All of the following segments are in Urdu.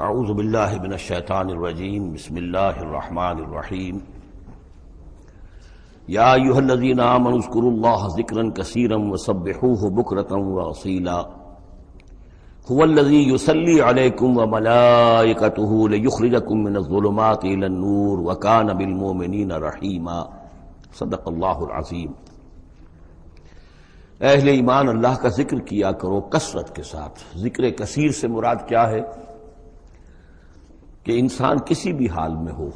اعوذ باللہ من الشیطان الرجیم بسم اللہ الرحمن الرحیم یا ایھا الذین آمنوا اذکروا اللہ ذکرا کثیرا وسبحوہ بکرۃ واصیلا هو الذی یصلی علیکم وملائکتہ لیخرجکم من الظلمات الی النور وکان بالمؤمنین رحیما۔ صدق اللہ العظیم۔ اہل ایمان اللہ کا ذکر کیا کرو کثرت کے ساتھ۔ ذکر کثیر سے مراد کیا ہے؟ کہ انسان کسی بھی حال میں ہو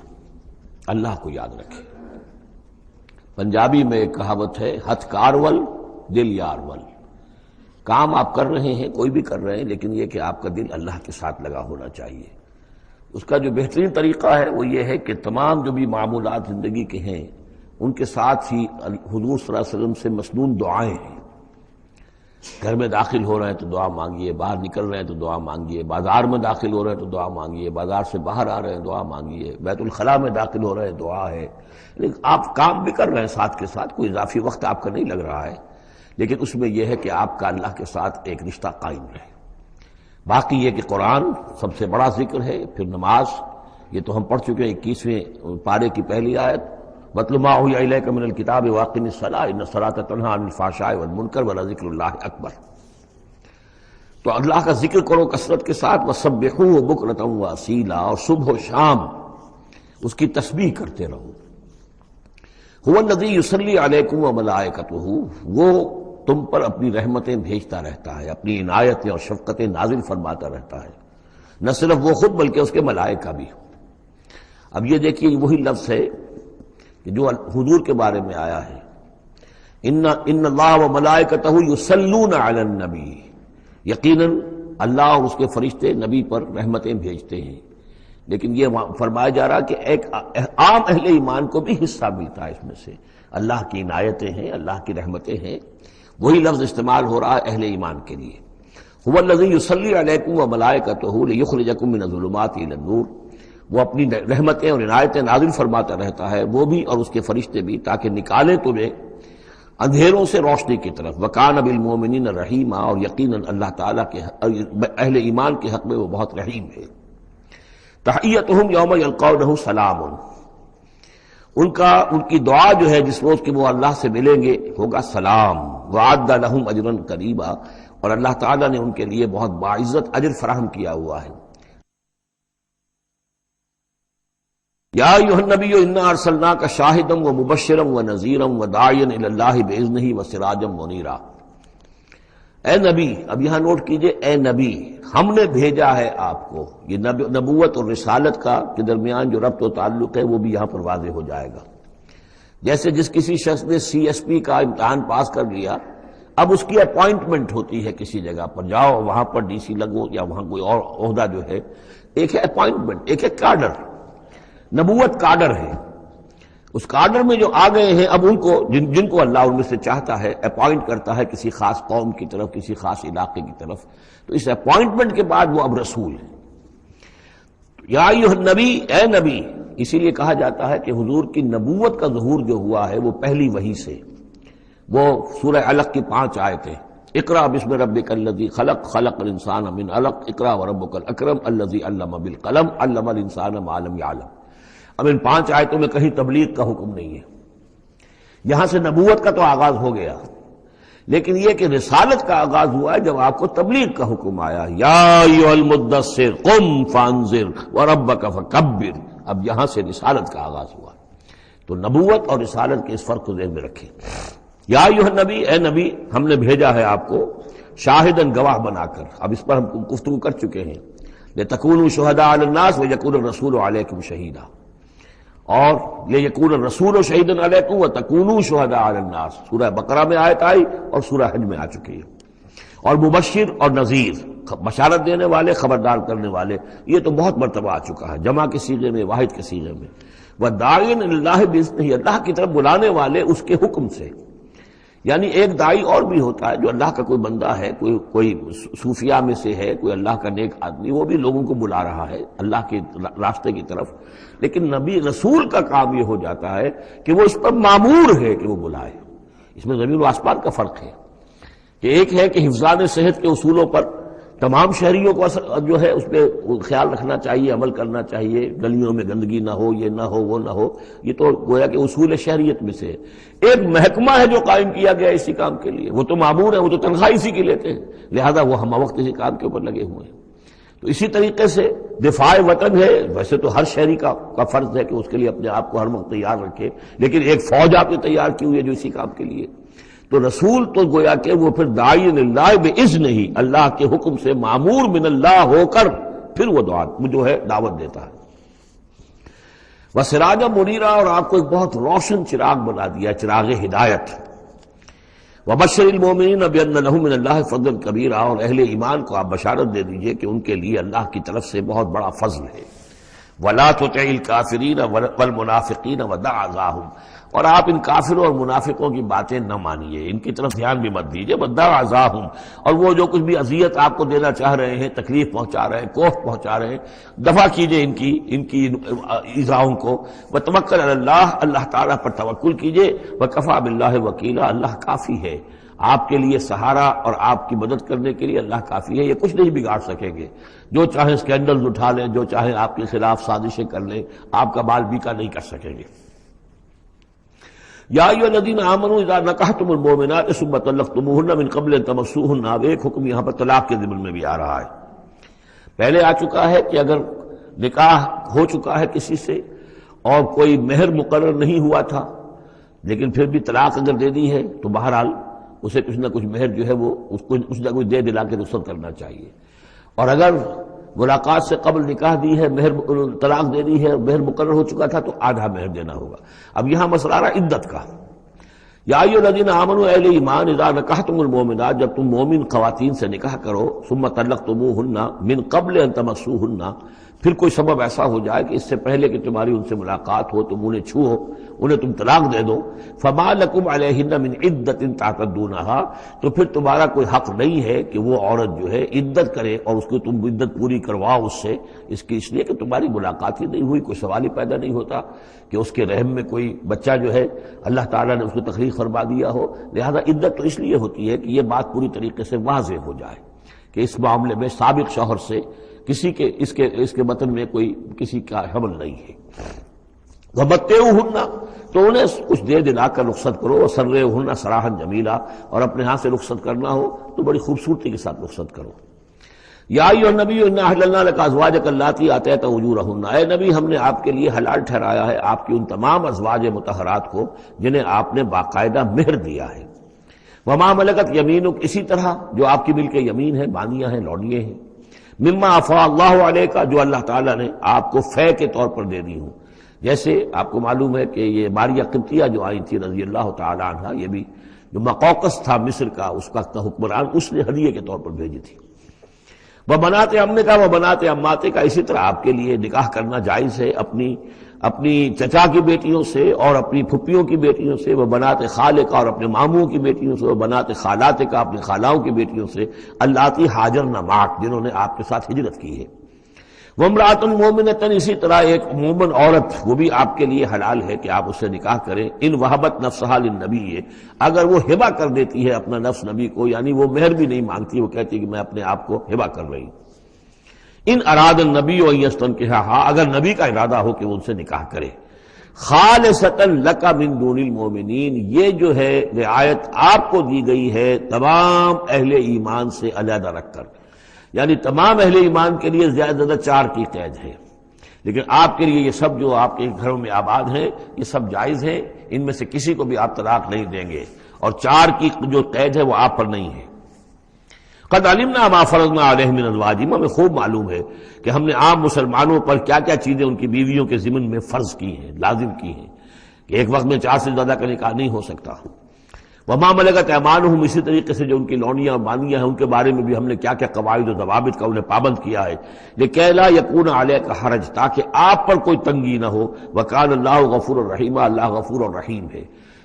اللہ کو یاد رکھے۔ پنجابی میں ایک کہاوت ہے، ہتھ کارول دل یارول۔ کام آپ کر رہے ہیں، کوئی بھی کر رہے ہیں، لیکن یہ کہ آپ کا دل اللہ کے ساتھ لگا ہونا چاہیے۔ اس کا جو بہترین طریقہ ہے وہ یہ ہے کہ تمام جو بھی معمولات زندگی کے ہیں ان کے ساتھ ہی حضور صلی اللہ علیہ وسلم سے مسنون دعائیں ہیں۔ گھر میں داخل ہو رہے ہیں تو دعا مانگیے، باہر نکل رہے ہیں تو دعا مانگیے، بازار میں داخل ہو رہے ہیں تو دعا مانگیے، بازار سے باہر آ رہے ہیں دعا مانگیے، بیت الخلاء میں داخل ہو رہے ہیں دعا ہے۔ لیکن آپ کام بھی کر رہے ہیں ساتھ کے ساتھ، کوئی اضافی وقت آپ کا نہیں لگ رہا ہے، لیکن اس میں یہ ہے کہ آپ کا اللہ کے ساتھ ایک رشتہ قائم رہے۔ باقی یہ کہ قرآن سب سے بڑا ذکر ہے، پھر نماز، یہ تو ہم پڑھ چکے ہیں 21ویں پارے کی پہلی آیت، وَاتْلُ مَا أُوحِيَ إِلَيْكَ مِنَ الْكِتَابِ وَأَقِمِ الصَّلَاةَ إِنَّ الصَّلَاةَ تَنْهَىٰ عَنِ الْفَحْشَاءِ وَالْمُنكَرِ وَلَذِكْرُ اللَّهِ أَكْبَرُ۔ تو اللہ کا ذکر کرو کثرت کے ساتھ، وَسَبِّحُوهُ بُكْرَةً وَأَصِيلًا، اور صبح و شام اس کی تسبیح کرتے رہو۔ هُوَ الَّذِي يُصَلِّي عَلَيْكُمْ وَمَلَائِكَتُهُ، وہ تم پر اپنی رحمتیں بھیجتا رہتا ہے، اپنی عنایتیں اور شفقتیں نازل فرماتا رہتا ہے، نہ صرف وہ خود بلکہ اس کے ملائکہ بھی۔ اب یہ دیکھیے وہی لفظ ہے کہ جو حضور کے بارے میں آیا ہے، ان اللہ و ملائکتہ یصلون علی النبی، یقیناً اللہ اور اس کے فرشتے نبی پر رحمتیں بھیجتے ہیں۔ لیکن یہ فرمایا جا رہا کہ ایک عام اہل ایمان کو بھی حصہ ملتا ہے اس میں سے، اللہ کی عنایتیں ہیں، اللہ کی رحمتیں ہیں۔ وہی لفظ استعمال ہو رہا ہے اہل ایمان کے لیے۔ هو الذی یصلی علیکم وملائکتہ لیخرجکم من الظلمات الی النور، وہ اپنی رحمتیں اور عنایتیں نازل فرماتا رہتا ہے، وہ بھی اور اس کے فرشتے بھی، تاکہ نکالے تمہیں اندھیروں سے روشنی کی طرف۔ وَكَانَ بِالْمُؤْمِنِينَ رَحِيمًا، اور یقیناً اللہ تعالیٰ کے اہل ایمان کے حق میں وہ بہت رحیم ہے۔ تحیتہم یوم یلقونہ سلام، ان کی دعا جو ہے جس روز کہ وہ اللہ سے ملیں گے ہوگا سلام۔ وَأَعَدَّ لَهُمْ أَجْرًا قَرِيبًا، اور اللہ تعالیٰ نے ان کے لیے بہت باعزت اجر فراہم کیا ہوا ہے۔ یا ایھا النبی انا ارسلناک شاہدا ومبشرا ونذیرا وداعیا الی اللہ باذنہ وسراجا منیرا۔ اے نبی، اب یہاں نوٹ کیجئے، اے نبی، ہم نے بھیجا ہے آپ کو۔ یہ نبوت اور رسالت کا کے درمیان جو ربط و تعلق ہے وہ بھی یہاں پر واضح ہو جائے گا۔ جیسے جس کسی شخص نے CSP کا امتحان پاس کر لیا، اب اس کی اپوائنٹمنٹ ہوتی ہے کسی جگہ پر، جاؤ وہاں پر DC لگو، یا وہاں کوئی اور عہدہ جو ہے، ایک ہے اپوائنٹمنٹ، ایک ہے کاڈر۔ نبوت کاڈر ہے، اس کاڈر میں جو آ گئے ہیں اب ان کو جن کو اللہ ان میں سے چاہتا ہے اپوائنٹ کرتا ہے کسی خاص قوم کی طرف، کسی خاص علاقے کی طرف، تو اس اپوائنٹمنٹ کے بعد وہ اب رسول ہے۔ یا ایھا النبی، اے نبی، اسی لیے کہا جاتا ہے کہ حضور کی نبوت کا ظہور جو ہوا ہے وہ پہلی وحی سے۔ وہ سورہ علق کی 5 آیتیں، اقرأ بسم ربک الذی خلق، خلق الانسان من علق، اقرأ وربک الاکرم الذی علم بالقلم، علم الانسان ما لم یعلم۔ اب ان 5 آیتوں میں کہیں تبلیغ کا حکم نہیں ہے، یہاں سے نبوت کا تو آغاز ہو گیا، لیکن یہ کہ رسالت کا آغاز ہوا ہے جب آپ کو تبلیغ کا حکم آیا، یا ایھا المدثر قم فانذر وربک فکبر۔ اب یہاں سے رسالت کا آغاز ہوا، تو نبوت اور رسالت کے اس فرق کو ذہن میں رکھیں۔ یا ایھا النبی، اے نبی، ہم نے بھیجا ہے آپ کو شاہداً گواہ بنا کر۔ اب اس پر ہم گفتگو کر چکے ہیں، لتکونوا شہداء علی الناس ویکون الرسول علیکم شہیدا، اور لیکون الرسول شہیدا علیکم وتکونوا شہداء علی الناس، سورہ بقرہ میں آیت آئی اور سورہ حج میں آ چکی ہے۔ اور مبشر اور نذیر، بشارت دینے والے، خبردار کرنے والے، یہ تو بہت مرتبہ آ چکا ہے، جمع کے صیغے میں، واحد کے صیغے میں۔ وداعیا الی اللہ باذنہ، اللہ کی طرف بلانے والے اس کے حکم سے۔ یعنی ایک داعی اور بھی ہوتا ہے جو اللہ کا کوئی بندہ ہے، کوئی صوفیاء میں سے ہے، کوئی اللہ کا نیک آدمی، وہ بھی لوگوں کو بلا رہا ہے اللہ کے راستے کی طرف، لیکن نبی رسول کا کام یہ ہو جاتا ہے کہ وہ اس پر مامور ہے کہ وہ بلائے۔ اس میں زمین و آسمان کا فرق ہے کہ ایک ہے کہ حفظان صحت کے اصولوں پر تمام شہریوں کو جو ہے اس پہ خیال رکھنا چاہیے، عمل کرنا چاہیے، گلیوں میں گندگی نہ ہو، یہ نہ ہو، وہ نہ ہو، یہ تو گویا کہ اصول شہریت میں سے ایک محکمہ ہے جو قائم کیا گیا اسی کام کے لیے، وہ تو مامور ہیں، وہ تو تنخواہ اسی کی لیتے ہیں، لہذا وہ ہم وقت اسی کام کے اوپر لگے ہوئے ہیں۔ تو اسی طریقے سے دفاع وطن ہے، ویسے تو ہر شہری کا فرض ہے کہ اس کے لیے اپنے آپ کو ہر وقت تیار رکھے، لیکن ایک فوج آپ نے تیار کی ہوئی ہے جو اسی کام کے لیے، تو رسول تو گویا کہ وہ پھر داعی اللہ باذنہ ہی، اللہ کے حکم سے مامور من اللہ ہو کر پھر وہ جو ہے دعوت دیتا ہے۔ وسراجا منیرا، اور آپ کو ایک بہت روشن چراغ بنا دیا، چراغ ہدایت۔ وبشر المومنین بان لهم من اللہ فضل کبیرا، اور اہل ایمان کو آپ بشارت دے دیجئے کہ ان کے لیے اللہ کی طرف سے بہت بڑا فضل ہے۔ ولا تطع الکافرین والمنافقین ودع اذاہم، اور آپ ان کافروں اور منافقوں کی باتیں نہ مانیے، ان کی طرف دھیان بھی مت دیجیے۔ ودع اذاہم، اور وہ جو کچھ بھی اذیت آپ کو دینا چاہ رہے ہیں، تکلیف پہنچا رہے ہیں، کوفت پہنچا رہے ہیں، دفع کیجیے ان کی ایذاؤں کو۔ وتوکل علی اللہ، اللہ تعالیٰ پر توکل کیجیے۔ وکفیٰ باللہ وکیلا، اللہ کافی ہے آپ کے لیے سہارا، اور آپ کی مدد کرنے کے لیے اللہ کافی ہے، یہ کچھ نہیں بگاڑ سکیں گے۔ جو چاہیں اسکینڈلز اٹھا لیں، جو چاہیں آپ کے خلاف سازشیں کر لیں، آپ کا بال بیکا نہیں کر سکیں گے۔ یا ایھا الذین آمنوا اذا نکحتم المؤمنات ثم طلقتموہن من قبل ان تمسوہن، اب ایک حکم یہاں پر طلاق کے ضمن میں بھی آ رہا ہے۔ پہلے آ چکا ہے کہ اگر نکاح ہو چکا ہے کسی سے اور کوئی مہر مقرر نہیں ہوا تھا، لیکن پھر بھی طلاق اگر دے دی ہے تو بہرحال اسے کچھ نہ کچھ مہر جو ہے وہ اس کو کچھ نہ کچھ دے دلا کے رخصت کرنا چاہیے، اور اگر ملاقات سے قبل نکاح دی ہے، مہر طلاق دے دی ہے، مہر مقرر ہو چکا تھا تو آدھا مہر دینا ہوگا۔ اب یہاں مسئلہ آ رہا عدت کا۔ یا ایھا الذین آمنوا، اہل ایمان، اذا نکحتم المؤمنات، جب تم مومن خواتین سے نکاح کرو، ثم طلقتموہن من قبل ان تمسوہن، پھر کوئی سبب ایسا ہو جائے کہ اس سے پہلے کہ تمہاری ان سے ملاقات ہو، تم انہیں چھو، انہیں تم طلاق دے دو، فما لکم علیہن من عدت تعتدونہا، تو پھر تمہارا کوئی حق نہیں ہے کہ وہ عورت جو ہے عدت کرے اور اس کو تم عدت پوری کرواؤ اس سے، اس لیے کہ تمہاری ملاقات ہی نہیں ہوئی، کوئی سوال ہی پیدا نہیں ہوتا کہ اس کے رحم میں کوئی بچہ جو ہے اللہ تعالیٰ نے اس کو تخلیق فرما دیا ہو، لہذا عدت تو اس لیے ہوتی ہے کہ یہ بات پوری طریقے سے واضح ہو جائے کہ اس معاملے میں سابق شوہر سے کسی کے اس کے وطن میں کوئی کسی کا حمل نہیں ہے۔ وَمَتِّعُوهُنَّ، تو انہیں کچھ دے دلا کر رخصت کرو، وَسَرِّحُوهُنَّ سَرَاحًا جَمِيلًا، اور اپنے ہاں سے رخصت کرنا ہو تو بڑی خوبصورتی کے ساتھ رخصت کرو۔ یا ایھا النبی انا احللنا لک ازواجک اللاتی آتیت اجورہن، اے نبی ہم نے آپ کے لیے حلال ٹھہرایا ہے آپ کی ان تمام ازواج مطہرات کو جنہیں آپ نے باقاعدہ مہر دیا ہے۔ وما ملکت یمینک، اسی طرح جو آپ کی ملک یمین ہے، بانیاں ہیں، لونڈیے ہیں، مما افاء اللہ علیک، جو اللہ تعالیٰ نے آپ کو فے کے طور پر دے دی ہوں۔ جیسے آپ کو معلوم ہے کہ یہ ماریہ قبطیہ جو آئی تھی رضی اللہ تعالی عنہ، یہ بھی جو مقوقس تھا مصر کا، اس کا حکمران، اس نے ہدیے کے طور پر بھیجی تھی۔ وہ بنات عمے کا، وہ بنات عماتے کا، اسی طرح آپ کے لیے نکاح کرنا جائز ہے اپنی چچا کی بیٹیوں سے اور اپنی پھپھیوں کی بیٹیوں سے، وہ بنات خالے کا، اور اپنے ماموں کی بیٹیوں سے، وہ بنات خالات کا، اپنی خالاؤں کی بیٹیوں سے، اللاتی ہاجرن معک، جنہوں نے آپ کے ساتھ ہجرت کی ہے۔ وامرأۃ مومنۃ، اسی طرح ایک مومن عورت، وہ بھی آپ کے لیے حلال ہے کہ آپ اس سے نکاح کریں، ان وہبت نفسہا للنبی، اگر وہ ہبہ کر دیتی ہے اپنا نفس نبی کو، یعنی وہ مہر بھی نہیں مانگتی، وہ کہتی کہ میں اپنے آپ کو ہبہ کر رہی ہوں۔ ان اراد النبی ان یستنکحھا، اگر نبی کا ارادہ ہو کہ وہ ان سے نکاح کرے، خالصۃ لک من دون المؤمنین، یہ جو ہے رعایت آپ کو دی گئی ہے تمام اہل ایمان سے علیحدہ رکھ کر، یعنی تمام اہل ایمان کے لیے زیادہ زیادہ 4 کی قید ہے، لیکن آپ کے لیے یہ سب جو آپ کے گھروں میں آباد ہیں یہ سب جائز ہے، ان میں سے کسی کو بھی آپ طلاق نہیں دیں گے، اور 4 کی جو قید ہے وہ آپ پر نہیں ہے۔ قد علمنا ما فرضنا علیہم من ازواجہم، ہمیں خوب معلوم ہے کہ ہم نے عام مسلمانوں پر کیا کیا چیزیں ان کی بیویوں کے ضمن میں فرض کی ہیں، لازم کی ہیں، کہ ایک وقت میں 4 سے زیادہ کا نکاح نہیں ہو سکتا۔ وما ملکت ایمانہم، اسی طریقے سے جو ان کی لونیاں اور بانیاں ہیں ان کے بارے میں بھی ہم نے کیا کیا قواعد و ضوابط کا انہیں پابند کیا ہے، لکہ لا یکون علیک حرج، تاکہ آپ پر کوئی تنگی نہ ہو، وکان اللہ غفور الرحیم، اللہ غفور الرحیم ہے۔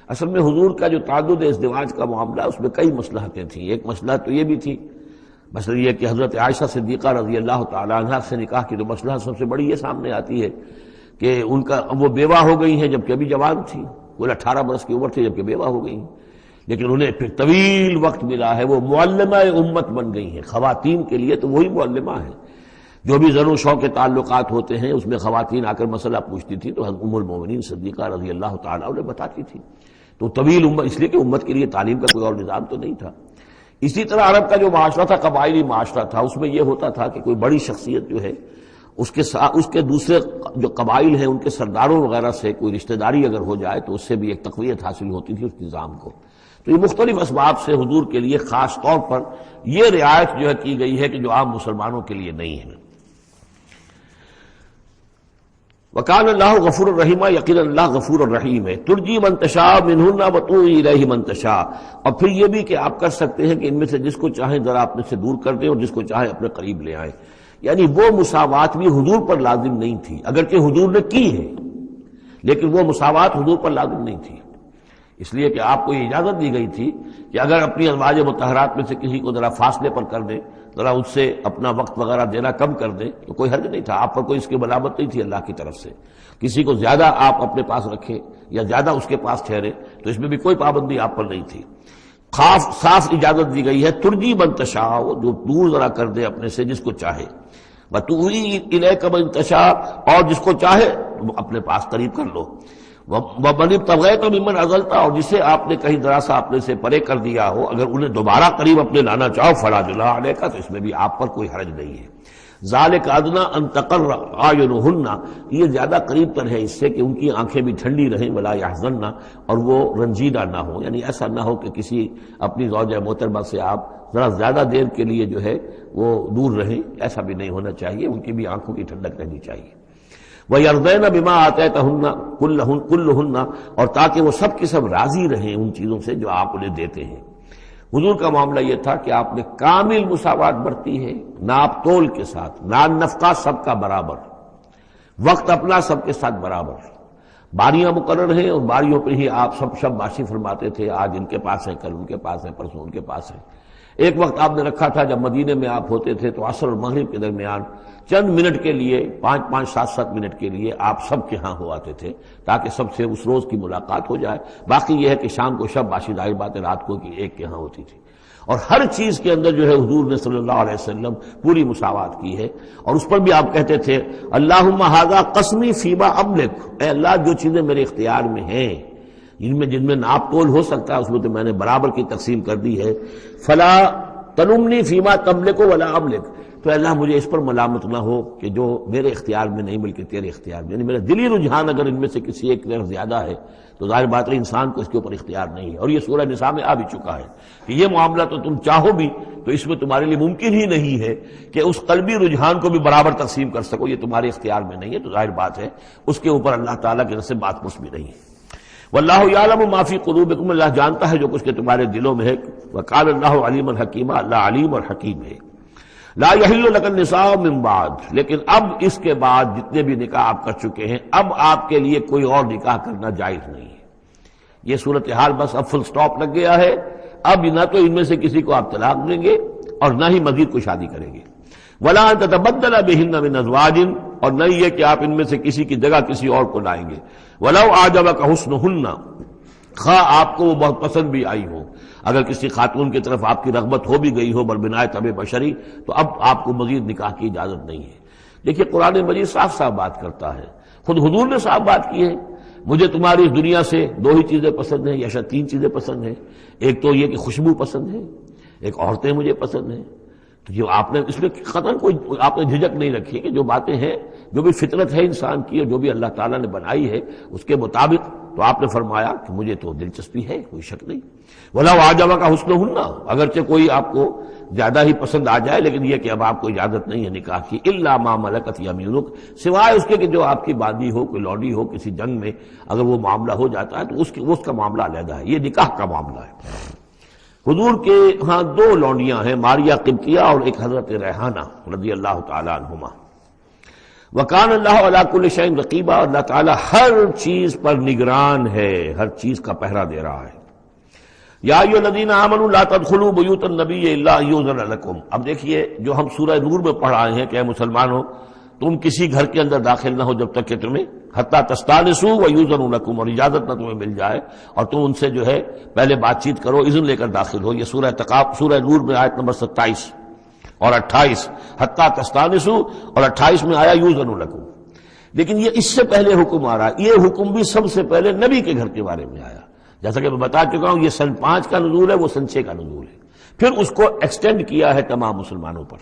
اصل میں حضور کا جو تعدد ازدواج کا معاملہ، اس میں کئی مصلحتیں تھیں۔ ایک مسئلہ تو یہ بھی تھی، مسئلہ یہ کہ حضرت عائشہ صدیقہ رضی اللہ تعالی عنہ سے نکاح کی تو مسئلہ سب سے بڑی یہ سامنے آتی ہے کہ ان کا وہ بیوہ ہو گئی ہیں جبکہ ابھی جوان تھی، وہ 18 برس کی عمر تھی جبکہ بیوہ ہو گئی ہیں، لیکن انہیں پھر طویل وقت ملا ہے، وہ معلمہ امت بن گئی ہیں۔ خواتین کے لیے تو وہی معلمہ ہے، جو بھی زر و شوق کے تعلقات ہوتے ہیں اس میں خواتین آ کر مسئلہ پوچھتی تھی تو ام المومنین صدیقہ رضی اللہ تعالیٰ انہیں بتاتی تھی۔ تو طویل امت، اس لیے کہ امت کے لیے تعلیم کا کوئی اور نظام تو نہیں تھا۔ اسی طرح عرب کا جو معاشرہ تھا قبائلی معاشرہ تھا، اس میں یہ ہوتا تھا کہ کوئی بڑی شخصیت جو ہے اس کے دوسرے جو قبائل ہیں ان کے سرداروں وغیرہ سے کوئی رشتہ داری اگر ہو جائے تو اس سے بھی ایک تقویت حاصل ہوتی تھی اس نظام کو۔ تو یہ مختلف اسباب سے حضور کے لیے خاص طور پر یہ رعایت جو ہے کی گئی ہے کہ جو عام مسلمانوں کے لیے نہیں ہے۔ وَكَانَ اللَّهُ غَفُورًا رَحِيمًا، یقینا اللہ غفور الرحیم ہے۔ ترجی من تشاء منہن وتؤوی الیہ من تشاء، اور پھر یہ بھی کہ آپ کر سکتے ہیں کہ ان میں سے جس کو چاہیں ذرا اپنے سے دور کر دیں اور جس کو چاہیں اپنے قریب لے آئیں۔ یعنی وہ مساوات بھی حضور پر لازم نہیں تھی، اگرچہ حضور نے کی ہے لیکن وہ مساوات حضور پر لازم نہیں تھی، اس لیے کہ آپ کو یہ اجازت دی گئی تھی کہ اگر اپنی ازواج مطہرات میں سے کسی کو ذرا فاصلے پر کر دیں، ذرا اس سے اپنا وقت وغیرہ دینا کم کر دیں تو کوئی حرج نہیں تھا، آپ پر کوئی اس کی ملامت نہیں تھی اللہ کی طرف سے۔ کسی کو زیادہ آپ اپنے پاس رکھیں یا زیادہ اس کے پاس ٹھہرے تو اس میں بھی کوئی پابندی آپ پر نہیں تھی۔ صاف اجازت دی گئی ہے، ترجی من تشاء، جو دور ذرا کر دے اپنے سے جس کو چاہے، وتؤوی الیک من تشاء، اور جس کو چاہے اپنے پاس قریب کر لو، ومن ابتغیت ممن عزلت، اور جسے آپ نے کہیں ذرا سا اپنے سے پرے کر دیا ہو اگر انہیں دوبارہ قریب اپنے لانا چاہو فلا جناح علیک، تو اس میں بھی آپ پر کوئی حرج نہیں ہے۔ ذالک ادنیٰ ان تقر اعینہن، یہ زیادہ قریب تر ہے اس سے کہ ان کی آنکھیں بھی ٹھنڈی رہیں، ولا یحزن، اور وہ رنجیدہ نہ ہوں، یعنی ایسا نہ ہو کہ کسی اپنی زوجہ محترمہ سے آپ ذرا زیادہ دیر کے لیے جو ہے وہ دور رہیں، ایسا بھی نہیں ہونا چاہیے، ان کی بھی آنکھوں کی ٹھنڈک رہنی چاہیے۔ وَيَرْضَيْنَ بِمَا آتَيْتَهُنَّ كُلَّهُنَّ، اور تاکہ وہ سب کی سب راضی رہیں ان چیزوں سے جو آپ انہیں دیتے ہیں۔ حضور کا معاملہ یہ تھا کہ آپ نے کامل مساوات برتی ہے، ناپ تول کے ساتھ، نان نفقہ سب کا برابر، وقت اپنا سب کے ساتھ برابر، باریاں مقرر ہیں اور باریوں پہ ہی آپ سب شب باشی فرماتے تھے، آج ان کے پاس ہے، کل ان کے پاس ہے، پرسوں ان کے پاس ہے۔ ایک وقت آپ نے رکھا تھا جب مدینے میں آپ ہوتے تھے تو عصر اور مغرب کے درمیان چند منٹ کے لیے، 5-5 7-7 منٹ کے لیے آپ سب کے ہاں ہو آتے تھے تاکہ سب سے اس روز کی ملاقات ہو جائے۔ باقی یہ ہے کہ شام کو شب باشی، ظاہر بات ہے رات کو کہ ایک کے ہاں ہوتی تھی، اور ہر چیز کے اندر جو ہے حضور نے صلی اللہ علیہ وسلم پوری مساوات کی ہے۔ اور اس پر بھی آپ کہتے تھے اللہم ھذا قسمی فیما املک، اے اللہ جو چیزیں میرے اختیار میں ہیں، جن میں ناپ تول ہو سکتا ہے اس میں تو میں نے برابر کی تقسیم کر دی ہے، فلا تلمنی فیما تملک ولا املک، تو اللہ مجھے اس پر ملامت نہ ہو کہ جو میرے اختیار میں نہیں بلکہ تیرے اختیار میں، یعنی میرا دلی رجحان اگر ان میں سے کسی ایک طرف زیادہ ہے تو ظاہر بات ہے انسان کو اس کے اوپر اختیار نہیں ہے، اور یہ سورہ نساء میں آ بھی چکا ہے کہ یہ معاملہ تو تم چاہو بھی تو اس میں تمہارے لیے ممکن ہی نہیں ہے کہ اس قلبی رجحان کو بھی برابر تقسیم کر سکو، یہ تمہارے اختیار میں نہیں ہے، تو ظاہر بات ہے اس کے اوپر اللہ تعالیٰ کی طرف سے بات کچھ بھی نہیں ہے۔ واللہ یعلم ما فی قلوبکم، اللہ جانتا ہے جو کچھ کہ تمہارے دلوں میں ہے، وقال اللہ علیما حکیما، اللہ علیم اور حکیم ہے۔ لا یحل لک النساء من بعد، لیکن اب اس کے بعد جتنے بھی نکاح آپ کر چکے ہیں اب آپ کے لیے کوئی اور نکاح کرنا جائز نہیں ہے۔ یہ صورتحال بس اب فل سٹاپ لگ گیا ہے، اب نہ تو ان میں سے کسی کو آپ طلاق دیں گے اور نہ ہی مزید کوئی شادی کریں گے۔ ولا ان تتبدل بہن من ازواج، اور نہیں یہ کہ آپ ان میں سے کسی کی جگہ کسی اور کو لائیں گے۔ ولو اعجبک حسنہن، خواہ آپ کو وہ بہت پسند بھی آئی ہو، اگر کسی خاتون کی طرف آپ کی رغبت ہو بھی گئی ہو بربنائے طبع بشری تو اب آپ کو مزید نکاح کی اجازت نہیں ہے۔ دیکھیے قرآن مجید صاف صاف بات کرتا ہے، خود حضور نے صاف بات کی ہے، مجھے تمہاری اس دنیا سے 2 ہی چیزیں پسند ہیں یا شاید 3 چیزیں پسند ہیں، ایک تو یہ کہ خوشبو پسند ہے، ایک عورتیں مجھے پسند ہیں۔ تو جو آپ نے اس میں قطعاً کوئی آپ نے جھجک نہیں رکھی کہ جو باتیں ہیں، جو بھی فطرت ہے انسان کی اور جو بھی اللہ تعالیٰ نے بنائی ہے اس کے مطابق، تو آپ نے فرمایا کہ مجھے تو دلچسپی ہے، کوئی شک نہیں۔ وَلَوْ أَعْجَبَكَ حُسْنُهُنَّ، اگرچہ کوئی آپ کو زیادہ ہی پسند آ جائے لیکن یہ کہ اب آپ کو اجازت نہیں ہے نکاح کی، إِلَّا مَا مَلَكَتْ يَمِينُكَ، سوائے اس کے کہ جو آپ کی باندی ہو، کوئی لوڈی ہو، کسی جنگ میں اگر وہ معاملہ ہو جاتا ہے تو اس کا معاملہ علیحدہ ہے، یہ نکاح کا معاملہ ہے۔ حضور کے ہاں 2 لونڈیاں ہیں، ماریہ قبطیہ اور ایک حضرت ریحانہ رضی اللہ تعالیٰ عنہما۔ وَكَانَ اللَّهُ عَلَىٰ كُلِّ شَيْءٍ رَقِيبًا، اللہ تعالیٰ ہر چیز پر نگران ہے، ہر چیز کا پہرا دے رہا ہے۔ یا ایھا الذین آمنوا لا تدخلوا بیوت النبی الا ان یؤذن لکم، اب دیکھیے جو ہم سورہ نور میں پڑھ آئے ہیں کہ اے مسلمانوں تم کسی گھر کے اندر داخل نہ ہو جب تک کہ تمہیں حتیٰ تستانسوا ویؤذن لکم، اور اجازت نہ تمہیں مل جائے اور تم ان سے جو ہے پہلے بات چیت کرو، اذن لے کر داخل ہو۔ یہ سورہ نور میں آیت نمبر 27 اور 28، حتیٰ تستانسوا، اور 28 میں آیا یؤذن لکم۔ لیکن یہ اس سے پہلے حکم آ رہا ہے، یہ حکم بھی سب سے پہلے نبی کے گھر کے بارے میں آیا، جیسا کہ میں بتا چکا ہوں یہ سن 5 کا نزول ہے، وہ سن 6 کا نزول ہے، پھر اس کو ایکسٹینڈ کیا ہے تمام مسلمانوں پر۔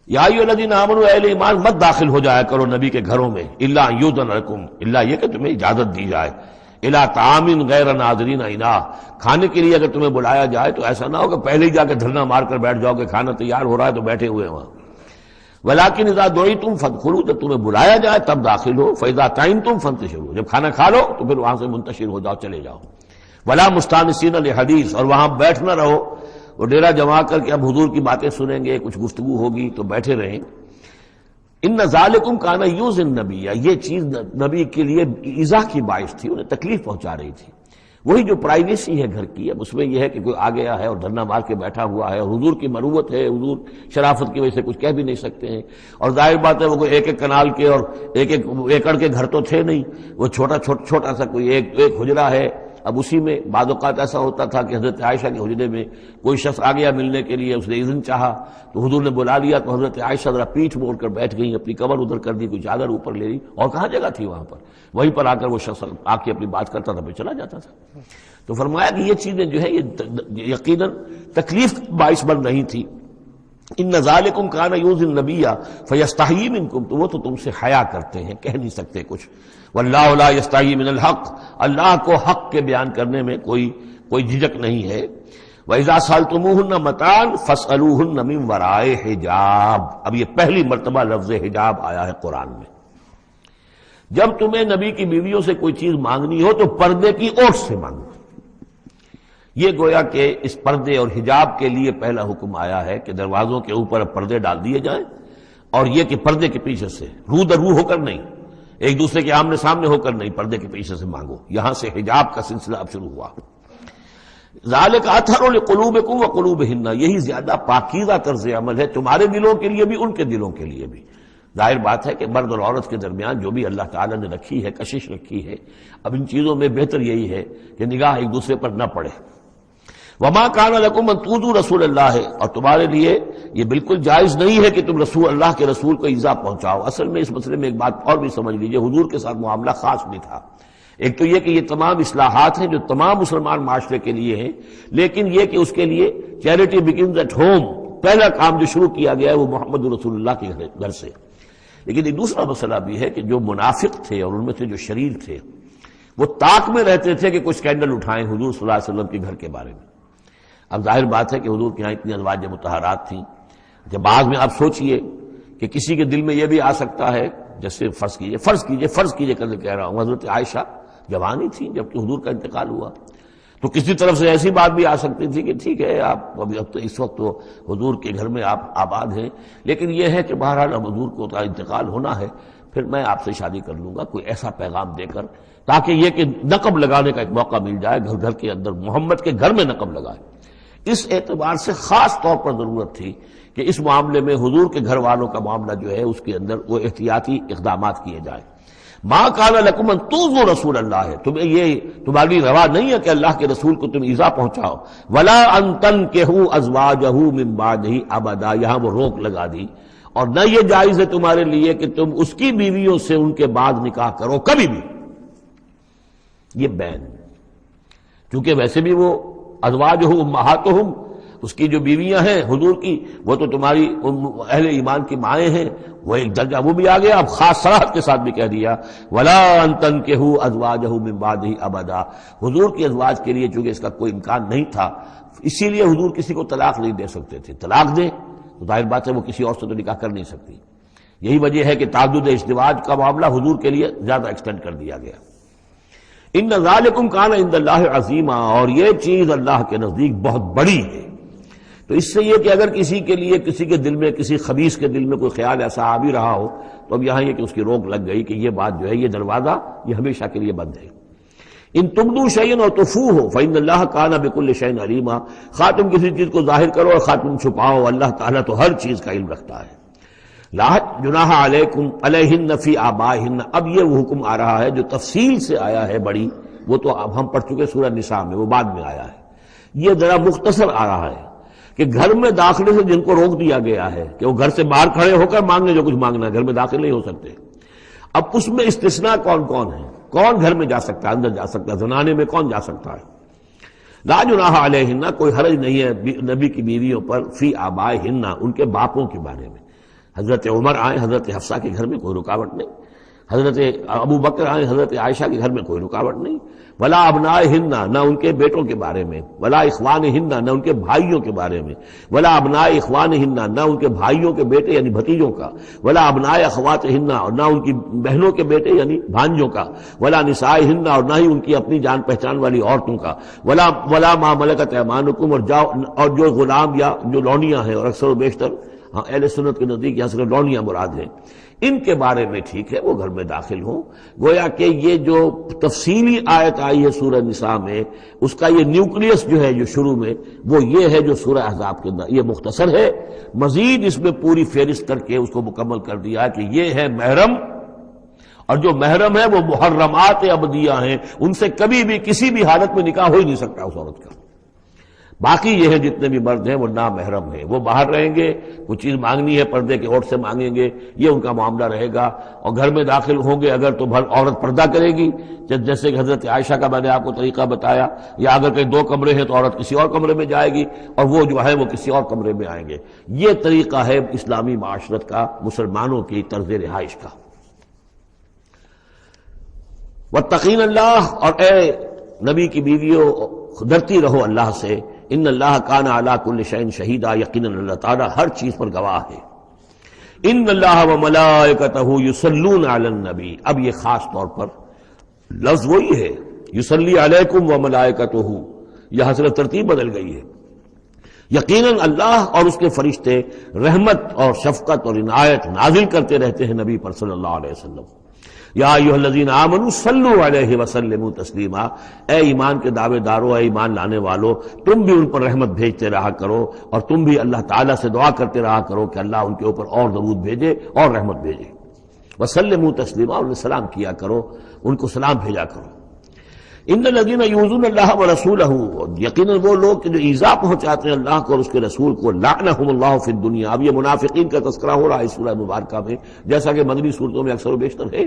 یا ایھا الذین آمنوا، اہل ایمان مت داخل ہو جایا کرو نبی کے گھروں میں، الا ان یؤذن لکم، الا یہ کہ تمہیں اجازت دی جائے، الی طعام غیر ناظرین اناہ، کھانے کے لیے اگر تمہیں بلایا جائے تو ایسا نہ ہو کہ پہلے ہی جا کے دھرنا مار کر بیٹھ جاؤ کہ کھانا تیار ہو رہا ہے تو بیٹھے ہوئے ہیں وہاں۔ ولکن اذا دعیتم فادخلوا، جب تمہیں بلایا جائے تب داخل ہو، فاذا طعمتم فانتشروا، جب کھانا کھا لو تو پھر وہاں سے منتشر ہو جاؤ، چلے جاؤ۔ ولا مستانسین لحدیث، اور وہاں بیٹھ نہ رہو وہ ڈیرا جما کر کے اب حضور کی باتیں سنیں گے، کچھ گفتگو ہوگی تو بیٹھے رہیں۔ ان ذالکم کان یؤذی النبی، یہ چیز نبی کے لیے ایذا کی باعث تھی، انہیں تکلیف پہنچا رہی تھی۔ وہی جو پرائیویسی ہے گھر کی، اب اس میں یہ ہے کہ کوئی آ گیا ہے اور دھرنا مار کے بیٹھا ہوا ہے، اور حضور کی مروت ہے، حضور شرافت کی وجہ سے کچھ کہہ بھی نہیں سکتے ہیں، اور ظاہر بات ہے وہ کوئی ایک ایک کنال کے اور ایک ایک ایکڑ کے گھر تو تھے نہیں، وہ چھوٹا سا کوئی ایک حجرہ ہے۔ اب اسی میں بعض اوقات ایسا ہوتا تھا کہ حضرت عائشہ کے حجرے میں کوئی شخص آ گیا ملنے کے لیے، اس نے اذن چاہا تو حضور نے بلا لیا، تو حضرت عائشہ ذرا پیٹھ موڑ کر بیٹھ گئی، اپنی کمر ادھر کر دی، کوئی چادر اوپر لے لی، اور کہاں جگہ تھی وہاں پر، وہیں پر آ کر وہ شخص آ کے اپنی بات کرتا تھا، پھر چلا جاتا تھا۔ تو فرمایا کہ یہ چیزیں جو ہے یہ یقیناً تکلیف باعث بن رہی تھی۔ ان ذالکم کان یؤذی النبی فیستحیی منکم، تو وہ تو تم سے حیا کرتے ہیں، کہہ نہیں سکتے کچھ۔ واللہ لا یستحیی من الحق، اللہ کو حق کے بیان کرنے میں کوئی جھجک نہیں ہے۔ وَإِذَا سَأَلْتُمُوهُنَّ مَتَاعًا فَاسْأَلُوهُنَّ مِنْ وَرَاءِ حِجَابٍ، اب یہ پہلی مرتبہ لفظ حجاب آیا ہے قرآن میں۔ جب تمہیں نبی کی بیویوں سے کوئی چیز مانگنی ہو تو پردے کی اوٹ سے مانگو۔ یہ گویا کہ اس پردے اور حجاب کے لیے پہلا حکم آیا ہے کہ دروازوں کے اوپر پردے ڈال دیے جائیں، اور یہ کہ پردے کے پیچھے سے رو در رو ہو کر نہیں، ایک دوسرے کے آمنے سامنے ہو کر نہیں، پردے کے پیچھے سے مانگو۔ یہاں سے حجاب کا سلسلہ اب شروع ہوا۔ ذالک اطہر لقلوبکم وقلوبہن، یہی زیادہ پاکیزہ طرز عمل ہے تمہارے دلوں کے لیے بھی، ان کے دلوں کے لیے بھی۔ ظاہر بات ہے کہ مرد اور عورت کے درمیان جو بھی اللہ تعالیٰ نے رکھی ہے، کشش رکھی ہے، اب ان چیزوں میں بہتر یہی ہے کہ نگاہ ایک دوسرے پر نہ پڑے۔ وما کان لکم ان تؤذوا رسول اللہ، اور تمہارے لیے یہ بالکل جائز نہیں ہے کہ تم اللہ کے رسول کو ایذا پہنچاؤ۔ اصل میں اس مسئلے میں ایک بات اور بھی سمجھ لیجئے، حضور کے ساتھ معاملہ خاص بھی تھا۔ ایک تو یہ کہ یہ تمام اصلاحات ہیں جو تمام مسلمان معاشرے کے لیے ہیں، لیکن یہ کہ اس کے لیے چیریٹی بگنز ایٹ ہوم، پہلا کام جو شروع کیا گیا ہے وہ محمد رسول اللہ کے گھر سے۔ لیکن ایک دوسرا مسئلہ بھی ہے کہ جو منافق تھے اور ان میں سے جو شریر تھے، وہ طاق میں رہتے تھے کہ کچھ اسکینڈل اٹھائیں حضور صلی اللہ علیہ وسلم کے گھر کے بارے میں۔ اب ظاہر بات ہے کہ حضور کے یہاں اتنی ازواج مطہرات تھیں، جب بعض میں آپ سوچئے کہ کسی کے دل میں یہ بھی آ سکتا ہے، جیسے فرض کیجئے کر کہہ رہا ہوں، حضرت عائشہ جوانی تھی جبکہ حضور کا انتقال ہوا، تو کسی طرف سے ایسی بات بھی آ سکتی تھی کہ ٹھیک ہے آپ اب تو اس وقت تو حضور کے گھر میں آپ آباد ہیں، لیکن یہ ہے کہ بہرحال اب حضور کو انتقال ہونا ہے، پھر میں آپ سے شادی کر لوں گا، کوئی ایسا پیغام دے کر، تاکہ یہ کہ نقب لگانے کا ایک موقع مل جائے، گھر کے اندر محمد کے گھر میں نقب لگائے۔ اس اعتبار سے خاص طور پر ضرورت تھی کہ اس معاملے میں حضور کے گھر والوں کا معاملہ جو ہے اس کے اندر وہ احتیاطی اقدامات کیے جائیں۔ ما کان لکم ان تؤذوا رسول اللہ، تمہیں یہ تمہاری روا نہیں ہے کہ اللہ کے رسول کو تم ایذا پہنچاؤ۔ ولا ان تنکحوا ازواجہ من بعدہ ابدا، یہاں وہ روک لگا دی، اور نہ یہ جائز ہے تمہارے لیے کہ تم اس کی بیویوں سے ان کے بعد نکاح کرو کبھی بھی۔ یہ بین، چونکہ ویسے بھی وہ ازواجہ امہاتہم، اس کی جو بیویاں ہیں حضور کی، وہ تو تمہاری اہل ایمان کی مائیں ہیں، وہ ایک درجہ وہ بھی آ گیا۔ اب خاص صراحت کے ساتھ بھی کہہ دیا ولا ان تنکحوا ازواجہ من بعدہ ابدا، حضور کی ازواج کے لیے چونکہ اس کا کوئی امکان نہیں تھا، اسی لیے حضور کسی کو طلاق نہیں دے سکتے تھے۔ طلاق دیں تو ظاہر بات ہے وہ کسی اور سے تو نکاح کر نہیں سکتی، یہی وجہ ہے کہ تعدد ازدواج کا معاملہ حضور کے لیے زیادہ ایکسٹینڈ کر دیا گیا۔ ان ذالکم کان عند اللہ عظیما، اور یہ چیز اللہ کے نزدیک بہت بڑی ہے۔ تو اس سے یہ کہ اگر کسی کے لیے کسی کے دل میں، کسی خبیث کے دل میں کوئی خیال ایسا آ بھی رہا ہو تو اب یہاں یہ کہ اس کی روک لگ گئی کہ یہ بات جو ہے، یہ دروازہ یہ ہمیشہ کے لیے بند ہے۔ ان تبدوا شیئا اور تخفوہ فإن اللہ کان بکل شیء علیما، خواہ تم کسی چیز کو ظاہر کرو اور خواہ تم چھپاؤ، اللہ تعالیٰ تو ہر چیز کا علم رکھتا ہے۔ لا جناح علیکم علیہن فی آبائہن، اب یہ وہ حکم آ رہا ہے جو تفصیل سے آیا ہے بڑی، وہ تو اب ہم پڑھ چکے سورہ نساء میں، وہ بعد میں آیا ہے. یہ ذرا مختصر آ رہا ہے کہ گھر میں داخلے سے جن کو روک دیا گیا ہے کہ وہ گھر سے باہر کھڑے ہو کر مانگنے جو کچھ مانگنا ہے، گھر میں داخل نہیں ہو سکتے. اب اس میں استثناء کون کون ہے، کون گھر میں جا سکتا ہے، اندر جا سکتا ہے، زنانے میں کون جا سکتا ہے. لا جناح علیہن، کوئی حرج نہیں ہے نبی کی بیویوں پر، فی آبائہن، ان کے باپوں کے بارے میں. حضرت عمر آئے حضرت حفصہ کے گھر میں، کوئی رکاوٹ نہیں. حضرت ابو بکر آئے حضرت عائشہ کے گھر میں، کوئی رکاوٹ نہیں. ولا ابنائہن، نہ ان کے بیٹوں کے بارے میں. ولا اخوانہن، نہ ان کے بھائیوں کے بارے میں. ولا ابناء اخوانہن، نہ ان کے بھائیوں کے بیٹے یعنی بھتیجوں کا. ولا ابناء اخواتہن، اور نہ ان کی بہنوں کے بیٹے یعنی بھانجوں کا. ولا نسائہن، اور نہ ہی ان کی اپنی جان پہچان والی عورتوں کا. ولا ما ملکت ایمانکم، اور جو غلام یا جو لونیاں ہیں، اور اکثر و بیشتر اہل سنت کے نزدیک یہاں سے لونیاں مراد ہیں، ان کے بارے میں ٹھیک ہے وہ گھر میں داخل ہوں. گویا کہ یہ جو تفصیلی آیت آئی ہے سورہ نساء میں، اس کا یہ نیوکلیس جو ہے جو شروع میں، وہ یہ ہے جو سورہ احزاب کے اندر. یہ مختصر ہے، مزید اس میں پوری فہرست کر کے اس کو مکمل کر دیا کہ یہ ہے محرم، اور جو محرم ہے وہ محرمات ابدیہ ہیں، ان سے کبھی بھی کسی بھی حالت میں نکاح ہو ہی نہیں سکتا اس عورت کا. باقی یہ ہے جتنے بھی مرد ہیں وہ نامحرم ہیں، وہ باہر رہیں گے، کچھ چیز مانگنی ہے پردے کے اوٹ سے مانگیں گے، یہ ان کا معاملہ رہے گا. اور گھر میں داخل ہوں گے اگر تو عورت پردہ کرے گی، جیسے کہ حضرت عائشہ کا میں نے آپ کو طریقہ بتایا. یا اگر کہیں دو کمرے ہیں تو عورت کسی اور کمرے میں جائے گی، اور وہ جو ہے وہ کسی اور کمرے میں آئیں گے. یہ طریقہ ہے اسلامی معاشرت کا، مسلمانوں کی طرز رہائش کا. واتقین اللہ، اور اے نبی کی بیویوں ڈرتی رہو اللہ سے. ان اللہ کان علی کل شیء شہیدا، یقیناً اللہ تعالیٰ ہر چیز پر گواہ ہے. ان اللہ وملائکتہ یصلون علی النبی، اب یہ خاص طور پر لفظ وہی ہے یصلی علیکم وملائکتہ، یہاں صرف ترتیب بدل گئی ہے. یقیناً اللہ اور اس کے فرشتے رحمت اور شفقت اور عنایت نازل کرتے رہتے ہیں نبی پر صلی اللہ علیہ وسلم. یا ایھا الذین آمنوا صلوا علیہ وسلموا تسلیما، اے ایمان کے دعوے دارو، اے ایمان لانے والو، تم بھی ان پر رحمت بھیجتے رہا کرو، اور تم بھی اللہ تعالیٰ سے دعا کرتے رہا کرو کہ اللہ ان کے اوپر اور درود بھیجے اور رحمت بھیجے. وسلموا تسلیما، انہیں سلام کیا کرو، ان کو سلام بھیجا کرو. ان الذین یؤذون اللہ ورسولہ، یقیناً وہ لوگ کہ جو ایذا پہنچاتے ہیں اللہ کو اور اس کے رسول کو، لعنہم اللہ فی الدنیا. اب یہ منافقین کا تذکرہ ہو رہا ہے اس سورہ مبارکہ میں، جیسا کہ مدنی صورتوں میں اکثر و بیشتر ہے.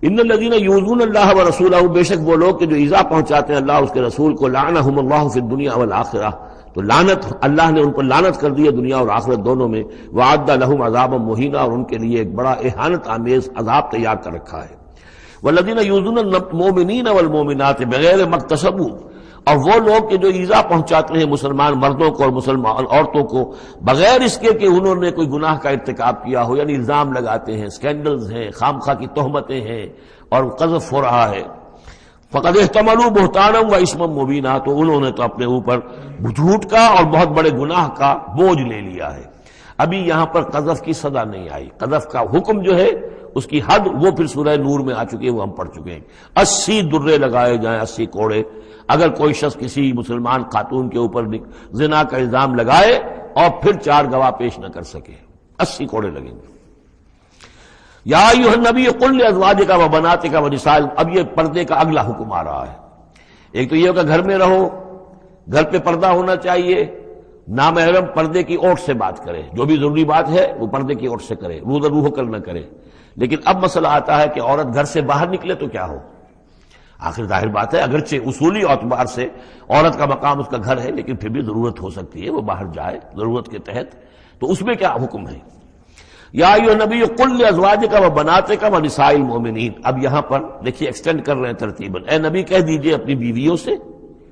ان الذین یؤذون اللہ ورسولہ، بے شک وہ لوگ کہ جو ایذا پہنچاتے ہیں اللہ اس کے رسول کو، لعنہم اللہ فی الدنیا والآخرہ، تو لعنت اللہ نے ان پر لعنت کر دی ہے دنیا اور آخرت دونوں میں. وعد لہم عذابا مہینا، اور ان کے لیے ایک بڑا اہانت آمیز عذاب تیار کر رکھا ہے. والذین یؤذون المؤمنین والمؤمنات بغیر ما اکتسبوا، اور وہ لوگ کہ جو ایذا پہنچاتے ہیں مسلمان مردوں کو اور مسلمان عورتوں کو بغیر اس کے کہ انہوں نے کوئی گناہ کا ارتکاب کیا ہو، یعنی الزام لگاتے ہیں، سکینڈلز ہیں، خام خواہ کی تہمتیں ہیں اور قذف ہو رہا ہے. فقد احتملوا بہتانا و اسما مبینا، تو انہوں نے تو اپنے اوپر جھوٹ کا اور بہت بڑے گناہ کا بوجھ لے لیا ہے. ابھی یہاں پر قذف کی سزا نہیں آئی، قذف کا حکم جو ہے اس کی حد وہ پھر سورہ نور میں آ چکی ہے، وہ ہم پڑھ چکے ہیں. 80 درے لگائے جائیں، 80 کوڑے. اگر کوئی شخص کسی مسلمان خاتون کے اوپر زنا کا الزام لگائے اور پھر 4 گواہ پیش نہ کر سکے، 80 کوڑے لگیں گے. یا ایھا النبی قل لازواجک وبناتک ونساء، اب یہ پردے کا اگلا حکم آ رہا ہے. ایک تو یہ کہ گھر میں رہو، گھر پہ پردہ ہونا چاہیے، نامحرم پردے کی اوٹ سے بات کرے، جو بھی ضروری بات ہے وہ پردے کی اوٹ سے کرے، روح کر نہ کرے. لیکن اب مسئلہ آتا ہے کہ عورت گھر سے باہر نکلے تو کیا ہو. آخر ظاہر بات ہے اگرچہ اصولی اعتبار سے عورت کا مقام اس کا گھر ہے، لیکن پھر بھی ضرورت ہو سکتی ہے وہ باہر جائے ضرورت کے تحت، تو اس میں کیا حکم ہے. یا ایھا النبی قل لازواجک وبناتک ونساء المؤمنین، اب یہاں پر دیکھیے ایکسٹینڈ کر رہے ہیں ترتیباً. اے نبی کہہ دیجئے اپنی بیویوں سے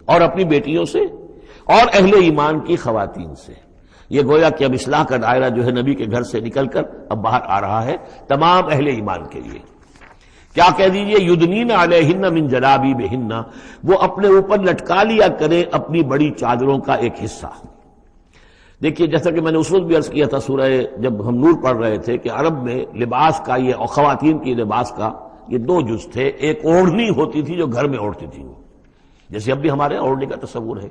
اور اپنی بیٹیوں سے اور اہل ایمان کی خواتین سے. یہ گویا کہ اب اصلاح کا دائرہ جو ہے نبی کے گھر سے نکل کر اب باہر آ رہا ہے تمام اہل ایمان کے لیے. کیا کہہ دیجئے یدنین علیہن من جلابیبہن، وہ اپنے اوپر لٹکا لیا کریں اپنی بڑی چادروں کا ایک حصہ. دیکھیے جیسا کہ میں نے اس وقت بھی عرض کیا تھا سورہ جب ہم نور پڑھ رہے تھے کہ عرب میں لباس کا یہ اور خواتین کی لباس کا یہ 2 جز تھے. ایک اوڑھنی ہوتی تھی جو گھر میں اوڑھتی تھی، جیسے اب بھی ہمارے اوڑھنے کا تصور ہے،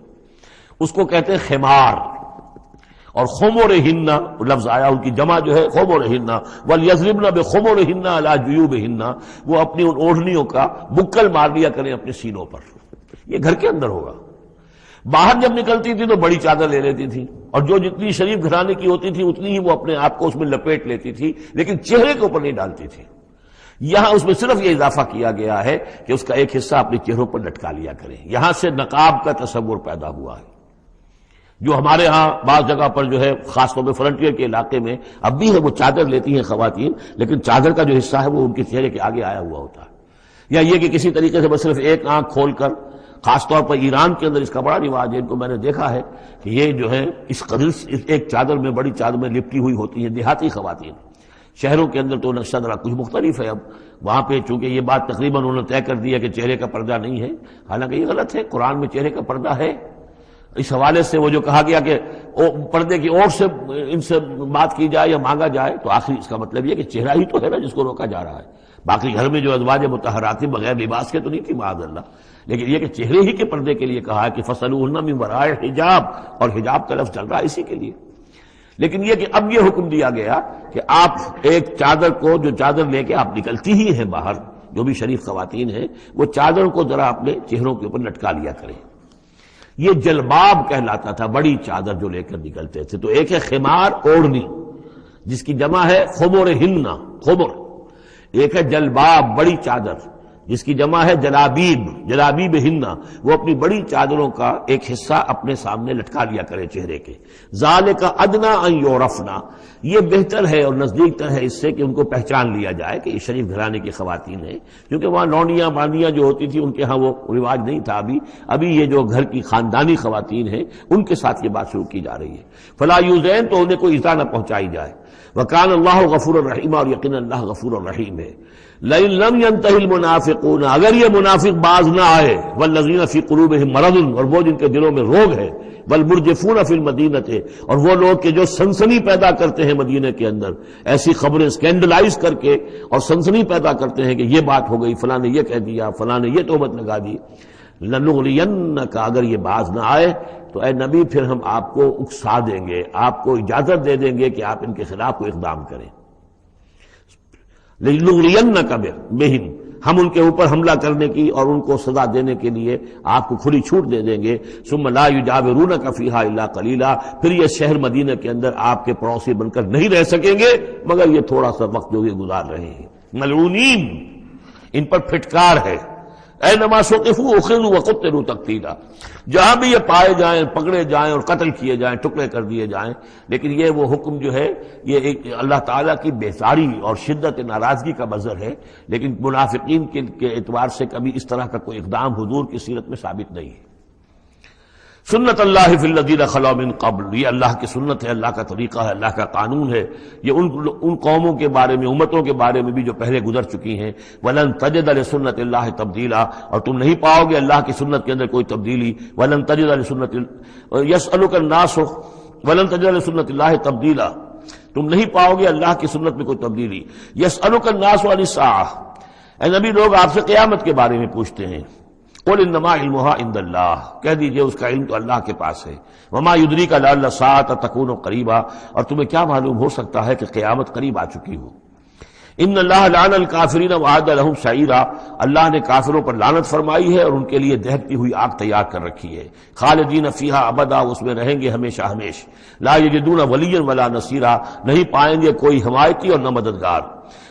اس کو کہتے ہیں خمار، اور خمرہن لفظ آیا ان کی جمع جو ہے خمرہن، ولیضربن بخمرہن علی جیوبہن، وہ اپنی ان اوڑھنیوں کا بکل مار لیا کریں اپنے سینوں پر. یہ گھر کے اندر ہوگا. باہر جب نکلتی تھی تو بڑی چادر لے لیتی تھی، اور جو جتنی شریف گھرانے کی ہوتی تھی اتنی ہی وہ اپنے آپ کو اس میں لپیٹ لیتی تھی، لیکن چہرے کے اوپر نہیں ڈالتی تھی. یہاں اس میں صرف یہ اضافہ کیا گیا ہے کہ اس کا ایک حصہ اپنے چہروں پر لٹکا لیا کریں. یہاں سے نقاب کا تصور پیدا ہوا ہے، جو ہمارے ہاں بعض جگہ پر جو ہے خاص طور پہ فرنٹیئر کے علاقے میں اب بھی ہے، وہ چادر لیتی ہیں خواتین، لیکن چادر کا جو حصہ ہے وہ ان کے چہرے کے آگے آیا ہوا ہوتا ہے. یا یہ کہ کسی طریقے سے بس صرف ایک آنکھ کھول کر، خاص طور پر ایران کے اندر اس کا بڑا رواج ہے، ان کو میں نے دیکھا ہے کہ یہ جو ہے اس قدر ایک چادر میں، بڑی چادر میں لپٹی ہوئی ہوتی ہیں دیہاتی خواتین. شہروں کے اندر تو نقشہ ذرا کچھ مختلف ہے. اب وہاں پہ چونکہ یہ بات تقریباً انہوں نے طے کر دیا کہ چہرے کا پردہ نہیں ہے، حالانکہ یہ غلط ہے. قرآن میں چہرے کا پردہ ہے. اس حوالے سے وہ جو کہا گیا کہ پردے کی اور سے ان سے بات کی جائے یا مانگا جائے، تو آخری اس کا مطلب یہ کہ چہرہ ہی تو ہے نا جس کو روکا جا رہا ہے. باقی گھر میں جو ازواج مطہرات بغیر لباس کے تو نہیں تھی معاذ اللہ، لیکن یہ کہ چہرے ہی کے پردے کے لیے کہا ہے کہ فَصَلُوهُنَّ مِن وَرَاءِ حجاب، اور حجاب کا لفظ چل رہا ہے اسی کے لیے. لیکن یہ کہ اب یہ حکم دیا گیا کہ آپ ایک چادر کو، جو چادر لے کے آپ نکلتی ہی ہیں باہر، جو بھی شریف خواتین ہیں، وہ چادر کو ذرا اپنے چہروں کے اوپر لٹکا لیا کریں. یہ جلباب کہلاتا تھا، بڑی چادر جو لے کر نکلتے تھے. تو ایک ہے خمار، اوڑھنی، جس کی جمع ہے خمرہن، خمر. ایک ہے جلباب، بڑی چادر، جس کی جمع ہے جلابیب، جلابیب ہن. وہ اپنی بڑی چادروں کا ایک حصہ اپنے سامنے لٹکا لیا کرے چہرے کے. ذالک ادنیٰ ان یعرفنا، یہ بہتر ہے اور نزدیک تر ہے اس سے کہ ان کو پہچان لیا جائے کہ یہ شریف گھرانے کی خواتین ہیں، کیونکہ وہاں لونڈیاں باندیاں جو ہوتی تھی ان کے ہاں وہ رواج نہیں تھا. ابھی یہ جو گھر کی خاندانی خواتین ہیں ان کے ساتھ یہ بات شروع کی جا رہی ہے. فلا یوزین، تو انہیں کوئی ایذا نہ پہنچائی جائے. وکان اللہ غفور الرحیم، اور یقینا اللہ غفور الرحیم ہے. لئن لم ينتهِ المنافقون، اگر یہ منافق باز نہ آئے، والذین فی قلوبہم مرض، اور وہ جن کے دلوں میں روگ ہے، والمرجفون فی المدینہ، اور وہ لوگ کہ جو سنسنی پیدا کرتے ہیں مدینہ کے اندر، ایسی خبریں اسکینڈلائز کر کے اور سنسنی پیدا کرتے ہیں کہ یہ بات ہو گئی، فلاں نے یہ کہہ دیا، فلاں نے یہ تہمت لگا دی. لنغرینک، اگر یہ باز نہ آئے تو اے نبی پھر ہم آپ کو اکسا دیں گے، آپ کو اجازت دے دیں گے کہ آپ ان کے خلاف کوئی اقدام کریں. لنغرینک بہم، ہم ان کے اوپر حملہ کرنے کی اور ان کو سزا دینے کے لیے آپ کو کھلی چھوٹ دے دیں گے. ثم لا یجاورونک فیہا الا قلیلا، پھر یہ شہر مدینہ کے اندر آپ کے پڑوسی بن کر نہیں رہ سکیں گے مگر یہ تھوڑا سا وقت جو یہ گزار رہے ہیں. ملعونین، ان پر پھٹکار ہے. اینما ثقفوا اخذوا وقتلوا تقتیلا، جہاں بھی یہ پائے جائیں، پکڑے جائیں اور قتل کیے جائیں، ٹکڑے کر دیے جائیں. لیکن یہ وہ حکم جو ہے یہ ایک اللہ تعالیٰ کی بیزاری اور شدت ناراضگی کا مظہر ہے، لیکن منافقین کے اعتبار سے کبھی اس طرح کا کوئی اقدام حضور کی سیرت میں ثابت نہیں ہے. سنت اللہ فی الذین خلوا من قبل، یہ اللہ کی سنت ہے، اللہ کا طریقہ ہے، اللہ کا قانون ہے. یہ ان قوموں کے بارے میں، امتوں کے بارے میں بھی جو پہلے گزر چکی ہیں. ولن تجد لسنت اللہ تبدیلا، اور تم نہیں پاؤ گے اللہ کی سنت کے اندر کوئی تبدیلی. ولن تجد لسنت یسألک الناس، ولن تجد لسنت اللہ تبدیلا، تم نہیں پاؤ گے اللہ کی سنت میں کوئی تبدیلی. یسألک الناس عن الساعہ، اے نبی لوگ آپ سے قیامت کے بارے میں پوچھتے ہیں. قل انما علمها عند اللہ، کہہ دیجئے اس کا علم تو اللہ کے پاس ہے. وما یدریک لعل الساعة تکون قریبا، اور تمہیں کیا معلوم ہو سکتا ہے کہ قیامت قریب آ چکی ہو. ان اللہ لعن الکافرین وعد لهم سعیرا، اللہ نے کافروں پر لعنت فرمائی ہے اور ان کے لیے دہکتی ہوئی آگ تیار کر رکھی ہے. خالدین فیہا ابدا، اس میں رہیں گے ہمیشہ ہمیش. لا یجدون ولیا ولا نصیرا، نہیں پائیں گے کوئی حمایتی اور نہ مددگار.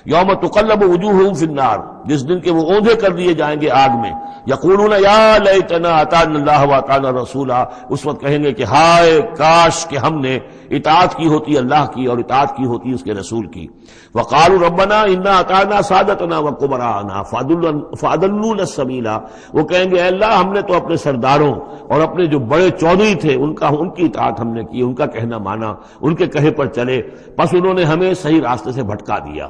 یوم تقلب وجوہہم فی النار، جس دن کے وہ اوندھے کر دیے جائیں گے آگ میں. یقولون یا لیتنا اطعنا اللہ واطعنا الرسول، اس وقت کہیں گے کہ ہائے کاش کہ ہم نے اطاعت کی ہوتی اللہ کی اور اطاعت کی ہوتی اس کے رسول کی. وقالوا ربنا انا اطعنا سادتنا وکبراءنا فاضلونا السبیل، وہ کہیں گے اے اللہ ہم نے تو اپنے سرداروں اور اپنے جو بڑے چودھری تھے ان کی اطاعت ہم نے کی، ان کا کہنا مانا، ان کے کہے پر چلے، پس انہوں نے ہمیں صحیح راستے سے بھٹکا دیا.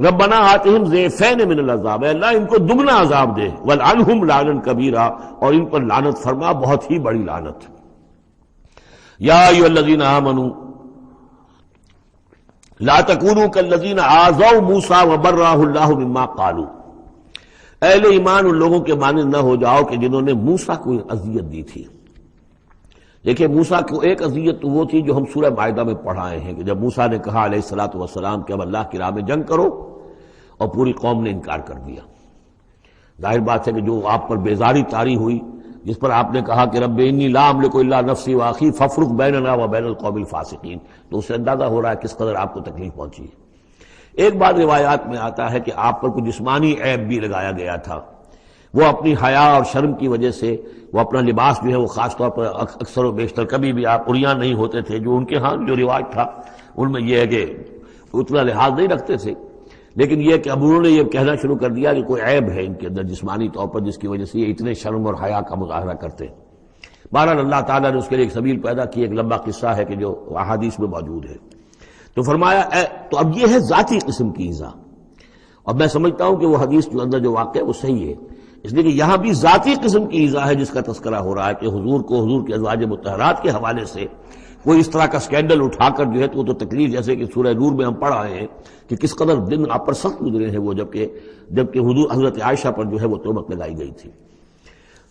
ربنا آتہم ضعفین من العذاب، اے اللہ ان کو دگنا عذاب دے. ولعنہم لعنا کبیرا، اور ان پر لعنت فرما بہت ہی بڑی لعنت. یا ایھا الذین آمنوا لا تکونوا کالذین آذوا موسیٰ وبرأہ اللہ مما قالوا، اہل ایمان ان لوگوں کے مانند نہ ہو جاؤ کہ جنہوں نے موسیٰ کو اذیت دی تھی. دیکھیں موسیٰ کو ایک اذیت تو وہ تھی جو ہم سورہ مائدہ میں پڑھائے ہیں کہ جب موسیٰ نے کہا علیہ الصلوۃ والسلام کہ اب اللہ کی راہ میں جنگ کرو، اور پوری قوم نے انکار کر دیا۔ ظاہر بات ہے کہ جو آپ پر بیزاری طاری ہوئی، جس پر آپ نے کہا کہ رب انی لا املک الا نفسی واخی فافرق بیننا وبین القوم الفاسقین، تو اس سے اندازہ ہو رہا ہے کس قدر آپ کو تکلیف پہنچی ہے۔ ایک بات روایات میں آتا ہے کہ آپ پر کوئی جسمانی عیب بھی لگایا گیا تھا، وہ اپنی حیا اور شرم کی وجہ سے وہ اپنا لباس جو ہے وہ خاص طور پر اکثر و بیشتر کبھی بھی آپ عریاں نہیں ہوتے تھے، جو ان کے ہاں جو رواج تھا ان میں یہ ہے کہ اتنا لحاظ نہیں رکھتے تھے، لیکن یہ کہ اب انہوں نے یہ کہنا شروع کر دیا کہ کوئی عیب ہے ان کے اندر جسمانی طور پر جس کی وجہ سے یہ اتنے شرم اور حیا کا مظاہرہ کرتے ہیں۔ بہرحال اللہ تعالیٰ نے اس کے لیے ایک سبیل پیدا کی، ایک لمبا قصہ ہے کہ جو احادیث میں موجود ہے۔ تو فرمایا تو اب یہ ہے ذاتی قسم کی ایذا، اور میں سمجھتا ہوں کہ وہ حدیث جو اندر جو واقع ہے وہ صحیح ہے، اس لیے کہ یہاں بھی ذاتی قسم کی ایذا ہے جس کا تذکرہ ہو رہا ہے کہ حضور کو حضور کے ازواج مطہرات کے حوالے سے کوئی اس طرح کا سکینڈل اٹھا کر جو ہے تو وہ تو تکلیف، جیسے کہ سورہ نور میں ہم پڑھ آئے ہیں کہ کس قدر دن آپ پر سخت گزرے ہیں وہ، جبکہ حضور حضرت عائشہ پر جو ہے وہ تہمت لگائی گئی تھی۔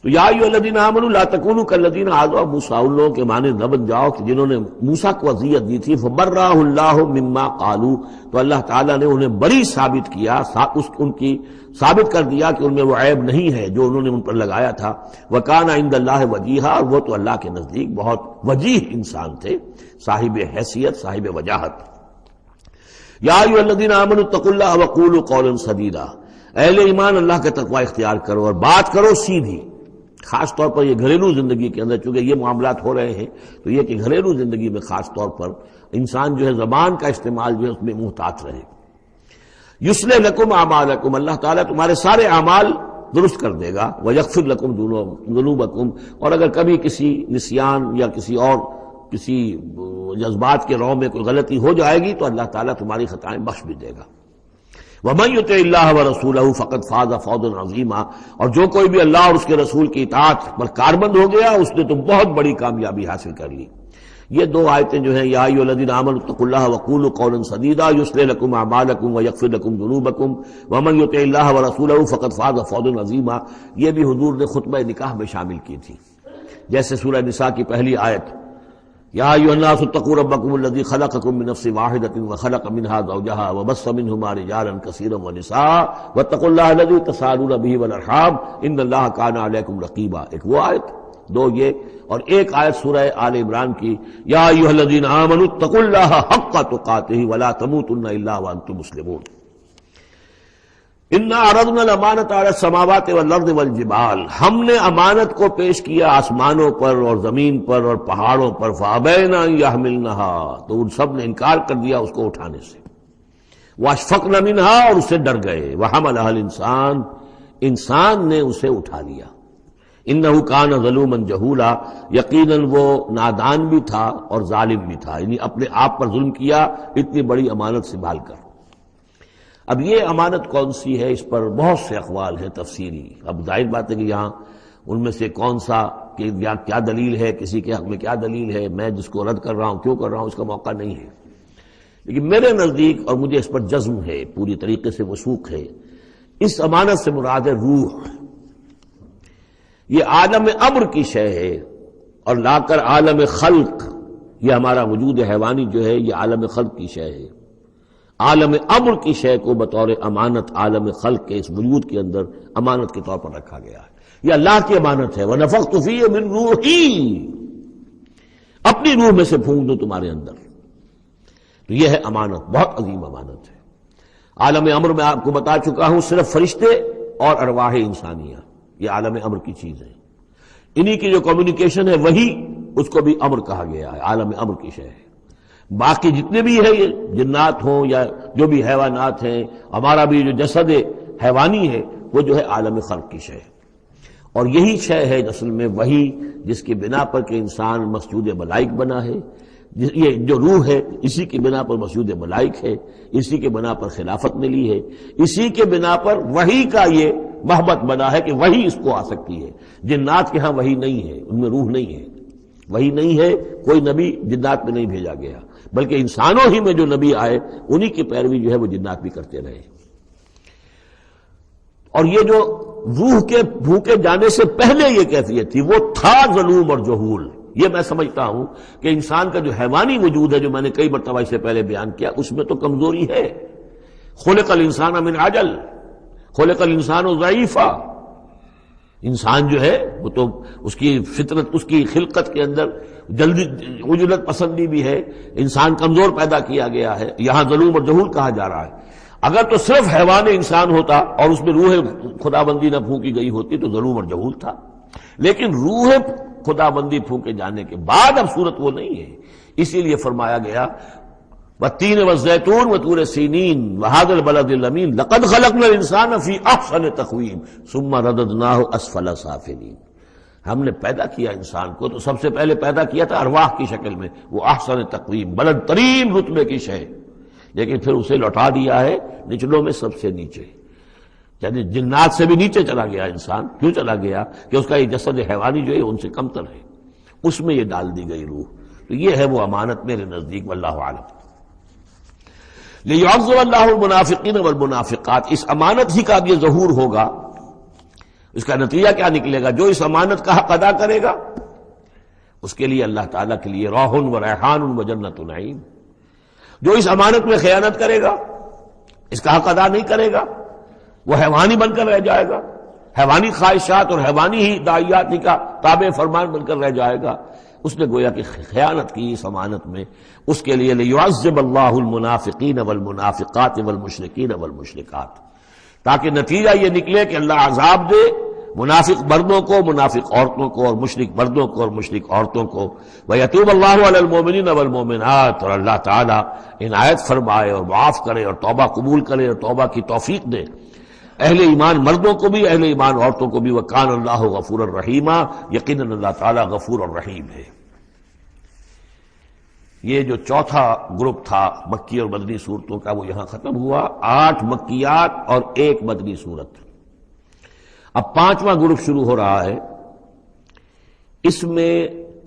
تو یا ایھا الذین آمنوا لا تکونوا کالذین آذوا موسیٰ، ان لوگوں کے مانند نہ بن جاؤ کہ جنہوں نے موسیٰ کو اذیت دی تھی، فبرأہ اللہ مما قالوا، تو اللہ تعالیٰ نے انہیں بری ثابت کیا، ان کی ثابت کر دیا کہ ان میں وہ عیب نہیں ہے جو انہوں نے ان پر لگایا تھا۔ وکان عند اللہ وجیہا، اور وہ تو اللہ کے نزدیک بہت وجیح انسان تھے، صاحب حیثیت، صاحب وجاہت۔ یا ایھا الذین آمنوا اتقوا اللہ وقولوا قولا سدیدا، اہل ایمان اللہ کا تقوی اختیار کرو اور بات کرو سیدھی، خاص طور پر یہ گھریلو زندگی کے اندر چونکہ یہ معاملات ہو رہے ہیں تو یہ کہ گھریلو زندگی میں خاص طور پر انسان جو ہے زبان کا استعمال جو ہے اس میں محتاط رہے۔ یصلح لکم اعمالکم، اللہ تعالیٰ تمہارے سارے اعمال درست کر دے گا، ویغفر لکم ذنوبکم، اور اگر کبھی کسی نسیان یا کسی جذبات کے رو میں کوئی غلطی ہو جائے گی تو اللہ تعالیٰ تمہاری خطائیں بخش بھی دے گا۔ وَمَن يُطِعِ اللَّهَ وَرَسُولَهُ فَقَدْ فَازَ فَوْزًا عَظِيمًا، اور جو کوئی بھی اللہ اور اس کے رسول کی اطاعت پر کاربند ہو گیا اس نے تو بہت بڑی کامیابی حاصل کر لی۔ یہ دو آیتیں جو ہیں، یا ایھا الذین آمنوا اتقوا اللہ وقولوا قولا سدیدا یصلح لکم اعمالکم ویغفر لکم ذنوبکم ومن یطع اللہ ورسولہ فقد فاز فوزا عظیما، یہ بھی حضور نے خطبہ نکاح میں شامل کی تھی، جیسے سورہ نساء کی پہلی آیت، یا ایھا الناس اتقوا ربکم الذی خلقکم من نفس واحدۃ وخلق منها زوجها وبث منهما رجالا کثیرا ونساء واتقوا اللہ الذی تساءلون به والارحام ان اللہ کان علیکم رقیبا، ایک وہ آیت، دو یہ، اور ایک آیت سورہ آل عمران کی، یا ایھا الذین آمنوا اتقوا اللہ حق تقاتہ ولا تموتن الا وانتم مسلمون۔ انا عرضنا الامانۃ علی السماوات والارض والجبال، ہم نے امانت کو پیش کیا آسمانوں پر اور زمین پر اور پہاڑوں پر، فابین ان یحملنها، تو ان سب نے انکار کر دیا اس کو اٹھانے سے، واشفقن منها، اور اس سے ڈر گئے، وحملها الانسان، انسان نے اسے اٹھا لیا، انه کان ظلوما جہولا، یقیناً وہ نادان بھی تھا اور ظالم بھی تھا، یعنی اپنے آپ پر ظلم کیا اتنی بڑی امانت سنبھال کر۔ اب یہ امانت کون سی ہے، اس پر بہت سے اقوال ہیں تفسیری، اب ظاہر بات ہے کہ یہاں ان میں سے کون سا کہ کیا دلیل ہے، کسی کے حق میں کیا دلیل ہے، میں جس کو رد کر رہا ہوں کیوں کر رہا ہوں اس کا موقع نہیں ہے، لیکن میرے نزدیک اور مجھے اس پر جزم ہے، پوری طریقے سے وثوق ہے، اس امانت سے مراد ہے روح، یہ عالم امر کی شے ہے، اور لا کر عالم خلق، یہ ہمارا وجود حیوانی جو ہے یہ عالم خلق کی شے ہے، عالم امر کی شے کو بطور امانت عالم خلق کے اس وجود کے اندر امانت کے طور پر رکھا گیا ہے، یہ اللہ کی امانت ہے، وَنَفَخْتُ فِيهِ مِن رُوحِي، اپنی روح میں سے پھونک دوں تمہارے اندر، تو یہ ہے امانت، بہت عظیم امانت ہے۔ عالم امر میں آپ کو بتا چکا ہوں صرف فرشتے اور ارواح انسانیہ، یہ عالم امر کی چیز ہے، انہی کی جو کمیونیکیشن ہے وہی اس کو بھی امر کہا گیا ہے، عالم امر کی شے ہے۔ باقی جتنے بھی ہے یہ جنات ہوں یا جو بھی حیوانات ہیں، ہمارا بھی جو جسد حیوانی ہے وہ جو ہے عالم خلق کی شے ہے، اور یہی شے ہے اصل میں وہی جس کی بنا پر کہ انسان مسجود ملائک بنا ہے، یہ جو روح ہے اسی کی بنا پر مسجود ملائک ہے، اسی کے بنا پر خلافت ملی ہے، اسی کے بنا پر وحی کا یہ محبت بنا ہے کہ وحی اس کو آ سکتی ہے، جنات کے ہاں وحی نہیں ہے، ان میں روح نہیں ہے، وحی نہیں ہے، کوئی نبی جنات میں نہیں بھیجا گیا، بلکہ انسانوں ہی میں جو نبی آئے انہی کی پیروی جو ہے وہ جنات بھی کرتے رہے۔ اور یہ جو روح کے بھوکے جانے سے پہلے یہ کیفیت تھی وہ تھا ظلوم اور جہول، یہ میں سمجھتا ہوں کہ انسان کا جو حیوانی وجود ہے، جو میں نے کئی مرتبہ اس سے پہلے بیان کیا، اس میں تو کمزوری ہے۔ خلق الانسان من عجل، خلق الانسان ضعیفا، انسان جو ہے وہ تو اس کی فطرت، اس کی خلقت کے اندر جلدی عجلت پسندی بھی ہے، انسان کمزور پیدا کیا گیا ہے، یہاں ظلوم اور جہول کہا جا رہا ہے۔ اگر تو صرف حیوان انسان ہوتا اور اس میں روح خدا بندی نہ پھونکی گئی ہوتی تو ظلوم اور جہول تھا، لیکن روح خدا بندی پھونکے جانے کے بعد اب صورت وہ نہیں ہے، اسی لیے فرمایا گیا والتین والزیتون وطور سینین وہذا البلد الامین لقد خلقنا الانسان فی احسن تقویم ثم رددناہ اسفل سافلین۔ ہم نے پیدا کیا انسان کو تو سب سے پہلے پیدا کیا تھا ارواح کی شکل میں، وہ احسن تقویم بلند ترین رتبے کی شے، لیکن پھر اسے لوٹا دیا ہے نچلوں میں سب سے نیچے، یعنی جنات سے بھی نیچے چلا گیا انسان۔ کیوں چلا گیا؟ کہ اس کا یہ جسد حیوانی جو ہے ان سے کمتر ہے، اس میں یہ ڈال دی گئی روح۔ تو یہ ہے وہ امانت میرے نزدیک، واللہ عالم۔ لِيُعَذِّبَ اللَّهُ الْمُنَافِقِينَ وَالْمُنَافِقَاتِ، اس امانت ہی کا اب یہ ظہور ہوگا۔ اس کا نتیجہ کیا نکلے گا؟ جو اس امانت کا حق ادا کرے گا اس کے لیے اللہ تعالیٰ کے لیے روح و ریحان و جنت نعیم۔ جو اس امانت میں خیانت کرے گا، اس کا حق ادا نہیں کرے گا، وہ حیوانی بن کر رہ جائے گا، حیوانی خواہشات اور حیوانی ہی داعیات ہی کا تابع فرمان بن کر رہ جائے گا۔ اس نے گویا کہ خیانت کی اس امانت میں، اس کے لیے لِيُعَذِّبَ اللَّهُ الْمُنَافِقِينَ وَالْمُنَافِقَاتِ وَالْمُشْرِكِينَ وَالْمُشْرِكَاتِ، تاکہ نتیجہ یہ نکلے کہ اللہ عذاب دے منافق مردوں کو، منافق عورتوں کو، اور مشرک مردوں کو اور مشرک عورتوں کو۔ وَيَتُوبَ اللَّهُ عَلَى الْمُؤْمِنِينَ وَالْمُؤْمِنَاتِ، اور اللہ تعالیٰ عنایت فرمائے اور معاف کرے اور توبہ قبول کرے اور توبہ کی توفیق دے اہل ایمان مردوں کو بھی، اہل ایمان عورتوں کو بھی۔ وَكَانَ اللَّهُ غَفُورًا رَحِيمًا، یقیناً اللہ تعالیٰ غفور اور رحیم ہے۔ یہ جو چوتھا گروپ تھا مکی اور مدنی صورتوں کا وہ یہاں ختم ہوا، 8 مکیات اور 1 مدنی صورت۔ اب 5واں گروپ شروع ہو رہا ہے، اس میں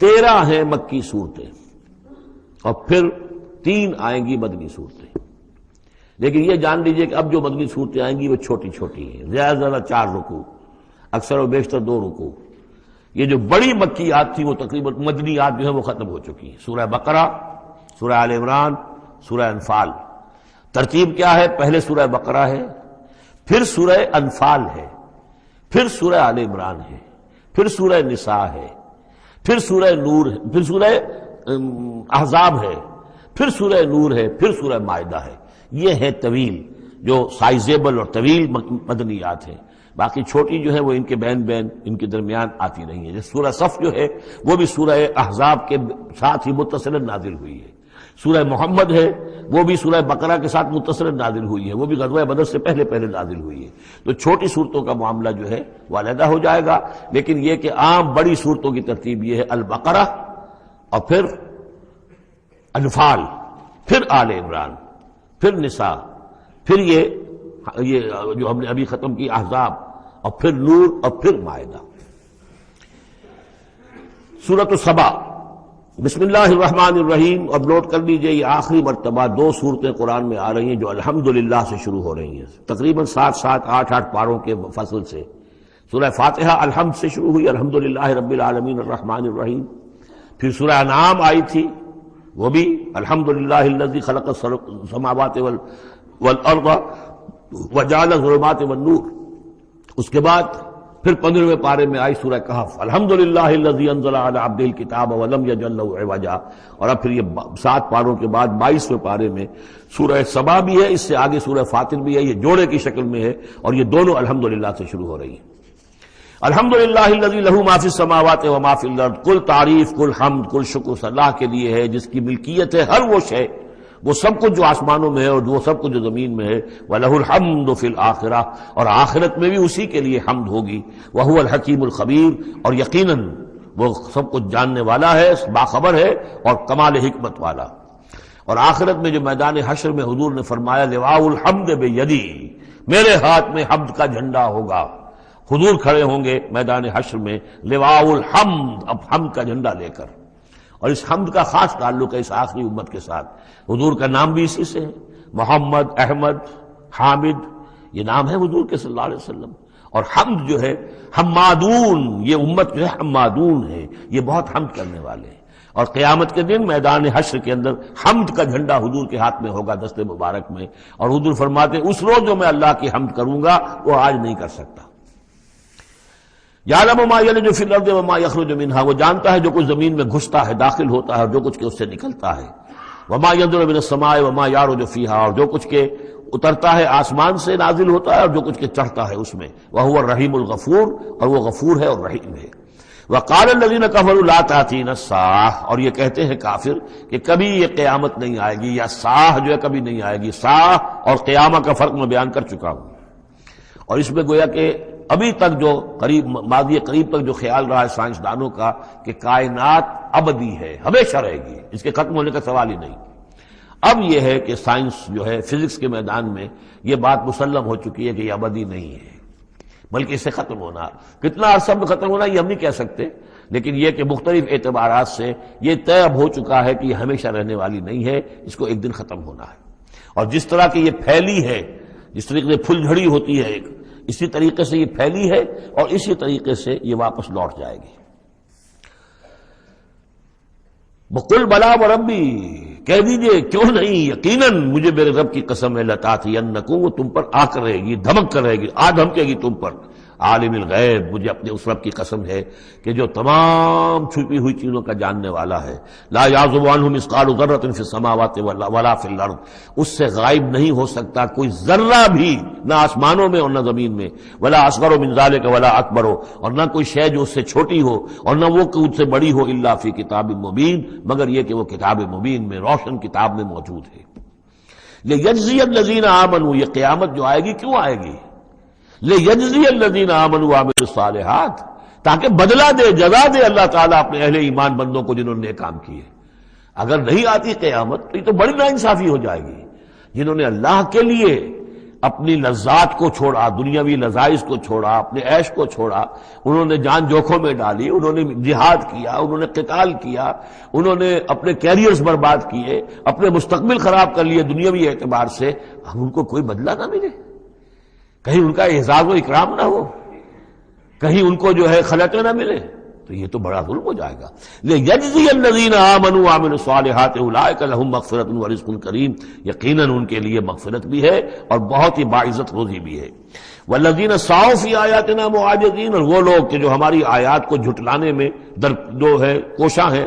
13 ہیں مکی صورتیں اور پھر 3 آئیں گی مدنی صورتیں، لیکن یہ جان لیجئے کہ اب جو مدنی صورتیں آئیں گی وہ چھوٹی چھوٹی ہیں، زیادہ زیادہ 4 رکوع، اکثر و بیشتر 2 رکوع۔ یہ جو بڑی مکیات تھی وہ تقریباً مدنیات جو ہیں وہ ختم ہو چکی ہیں، سورہ بقرہ، سورہ آل عمران، سورہ انفال۔ ترتیب کیا ہے؟ پہلے سورہ بقرہ ہے، پھر سورہ انفال ہے، پھر سورہ آل عمران ہے، پھر سورہ نساء ہے، پھر سورہ نور ہے، پھر سورہ احزاب ہے، پھر سورہ نور ہے، پھر سورہ مائدہ ہے۔ یہ ہے طویل، جو سائزیبل اور طویل مدنیات ہیں۔ باقی چھوٹی جو ہے وہ ان کے بین ان کے درمیان آتی رہی ہیں۔ جیسے سورہ صف جو ہے وہ بھی سورہ احزاب کے ساتھ ہی متصل نازل ہوئی ہے۔ سورہ محمد ہے وہ بھی سورہ بقرہ کے ساتھ متصل نازل ہوئی ہے، وہ بھی غزوہ بدر سے پہلے نازل ہوئی ہے۔ تو چھوٹی صورتوں کا معاملہ جو ہے وہ علیحدہ ہو جائے گا، لیکن یہ کہ عام بڑی صورتوں کی ترتیب یہ ہے البقرہ اور پھر انفال، پھر آل عمران، پھر نساء، پھر یہ جو ہم نے ابھی ختم کی احزاب، اور پھر نور اور پھر مائدہ۔ سورۃ السبا، بسم اللہ الرحمن الرحیم۔ اب نوٹ کر لیجئے یہ آخری مرتبہ 2 صورتیں قرآن میں آ رہی ہیں جو الحمدللہ سے شروع ہو رہی ہیں، تقریباً 7 8 پاروں کے فصل سے۔ سورہ فاتحہ الحمد سے شروع ہوئی، الحمدللہ رب العالمین الرحمن الرحیم۔ پھر سورہ انعام آئی تھی، وہ بھی الحمدللہ الذی خلق السماوات والارض وجعل الظلمات والنور۔ اس کے بعد پھر 15ویں پارے میں آئی سورہ کہف، الحمدللہ الذی انزل علی عبدہ الکتاب ولم یجعل لہ عوجا۔ اور اب پھر یہ 7 پاروں کے بعد 22ویں پارے میں سورہ سبا بھی ہے، اس سے آگے سورہ فاطر بھی ہے، یہ جوڑے کی شکل میں ہے، اور یہ دونوں الحمدللہ سے شروع ہو رہی ہیں۔ الحمدللہ الذی لہ ما فی السماوات و ما فی الارض، کل تعریف، کل حمد، کل شکر اللہ کے لیے ہے جس کی ملکیت ہے ہر وہ شے، وہ سب کچھ جو آسمانوں میں ہے اور وہ سب کچھ جو زمین میں ہے۔ وَلَهُ الْحَمْدُ فِي الْآخِرَةِ، اور آخرت میں بھی اسی کے لیے حمد ہوگی۔ وَهُوَ الْحَكِيمُ الْخَبِيرُ، اور یقیناً وہ سب کچھ جاننے والا ہے، باخبر ہے اور کمال حکمت والا۔ اور آخرت میں جو میدان حشر میں حضور نے فرمایا لِوَاءُ الْحَمْدِ بِيَدِي، میرے ہاتھ میں حمد کا جھنڈا ہوگا۔ حضور کھڑے ہوں گے میدان حشر میں لِوَاءُ الْحَمْدِ، اب حمد کا جھنڈا لے کر۔ اور اس حمد کا خاص تعلق ہے اس آخری امت کے ساتھ۔ حضور کا نام بھی اسی سے ہے، محمد، احمد، حامد، یہ نام ہے حضور کے صلی اللہ علیہ وسلم۔ اور حمد جو ہے حمادون، یہ امت جو ہے حمادون ہے، یہ بہت حمد کرنے والے ہیں، اور قیامت کے دن میدان حشر کے اندر حمد کا جھنڈا حضور کے ہاتھ میں ہوگا، دست مبارک میں، اور حضور فرماتے اس روز جو میں اللہ کی حمد کروں گا وہ آج نہیں کر سکتا۔ یعلم ما یلج فی الارض وما یخرج منہا، وہ جانتا ہے جو کچھ زمین میں گھستا ہے، داخل ہوتا ہے، اور جو کچھ کہ اس سے نکلتا ہے، وما ینزل من السماء وما یعرج فیہا، اور جو کچھ کہ اترتا ہے آسمان سے نازل ہوتا ہے اور جو کچھ کہ چڑھتا ہے اس میں، وہو الرحیم الغفور، اور وہ غفور ہے اور رحیم ہے۔ وقال الذین کفروا لا تأتینا الساعۃ، اور یہ کہتے ہیں کافر کہ کبھی یہ قیامت نہیں آئے گی، یا ساعہ جو ہے کبھی نہیں آئے گی۔ ساعہ اور قیامہ کا فرق میں بیان کر چکا ہوں، اور اس میں گویا کہ ابھی تک جو قریب ماضی قریب تک جو خیال رہا ہے سائنسدانوں کا کہ کائنات ابدی ہے، ہمیشہ رہے گی، اس کے ختم ہونے کا سوال ہی نہیں۔ اب یہ ہے کہ سائنس جو ہے فزکس کے میدان میں یہ بات مسلم ہو چکی ہے کہ یہ ابدی نہیں ہے، بلکہ اس سے ختم ہونا، کتنا عرصہ میں ختم ہونا یہ ہم نہیں کہہ سکتے، لیکن یہ کہ مختلف اعتبارات سے یہ طے اب ہو چکا ہے کہ یہ ہمیشہ رہنے والی نہیں ہے، اس کو ایک دن ختم ہونا ہے۔ اور جس طرح کہ یہ پھیلی ہے، جس طریقے سے پھل جھڑی ہوتی ہے ایک، اسی طریقے سے یہ پھیلی ہے اور اسی طریقے سے یہ واپس لوٹ جائے گی۔ بقل بلا وربی، کہہ دیجئے کیوں نہیں، یقیناً مجھے میرے رب کی قسم ہے، لتاتینکم، وہ تم پر آ کر رہے گی، دھمک کر رہے گی، آ دھمکے گی تم پر۔ عالم الغیب، مجھے اپنے اس رب کی قسم ہے کہ جو تمام چھپی ہوئی چیزوں کا جاننے والا ہے۔ لا یعزب عنہ مثقال ذرۃ فی السماوات ولا فی الارض، اس سے غائب نہیں ہو سکتا کوئی ذرہ بھی، نہ آسمانوں میں اور نہ زمین میں، ولا اصغر من ذلک ولا اکبر، اور نہ کوئی شے جو اس سے چھوٹی ہو اور نہ وہ کہ اس سے بڑی ہو، الا فی کتاب مبین، مگر یہ کہ وہ کتاب مبین میں، روشن کتاب میں موجود ہے۔ لیجزی الذین آمنوا، یہ قیامت جو آئے گی کیوں آئے گی؟ لیجزی الذین آمنوا وعملوا الصالحات، تاکہ بدلہ دے، جزا دے اللہ تعالیٰ اپنے اہل ایمان بندوں کو جنہوں نے نیک کام کیے۔ اگر نہیں آتی قیامت تو یہ تو بڑی ناانصافی ہو جائے گی۔ جنہوں نے اللہ کے لیے اپنی لذات کو چھوڑا، دنیاوی لذائذ کو چھوڑا، اپنے عیش کو چھوڑا، انہوں نے جان جوکھوں میں ڈالی، انہوں نے جہاد کیا، انہوں نے قتال کیا، انہوں نے اپنے کیریئرز برباد کیے، اپنے مستقبل خراب کر لیے دنیاوی اعتبار سے، اب ان کو کوئی بدلہ نہ ملے، کہیں ان کا اعزاز و اکرام نہ ہو، کہیں ان کو جو ہے خلعتیں نہ ملے، تو یہ تو بڑا ظلم ہو جائے گا۔ لیجزی الذین آمنوا وعملوا الصالحات اولئک لہم مغفرۃ ورزق کریم، یقیناً ان کے لیے مغفرت بھی ہے اور بہت ہی باعزت روزی بھی ہے۔ والذین سعوا فی آیاتنا معاجزین، اور وہ لوگ کہ جو ہماری آیات کو جھٹلانے میں کوشاں ہیں،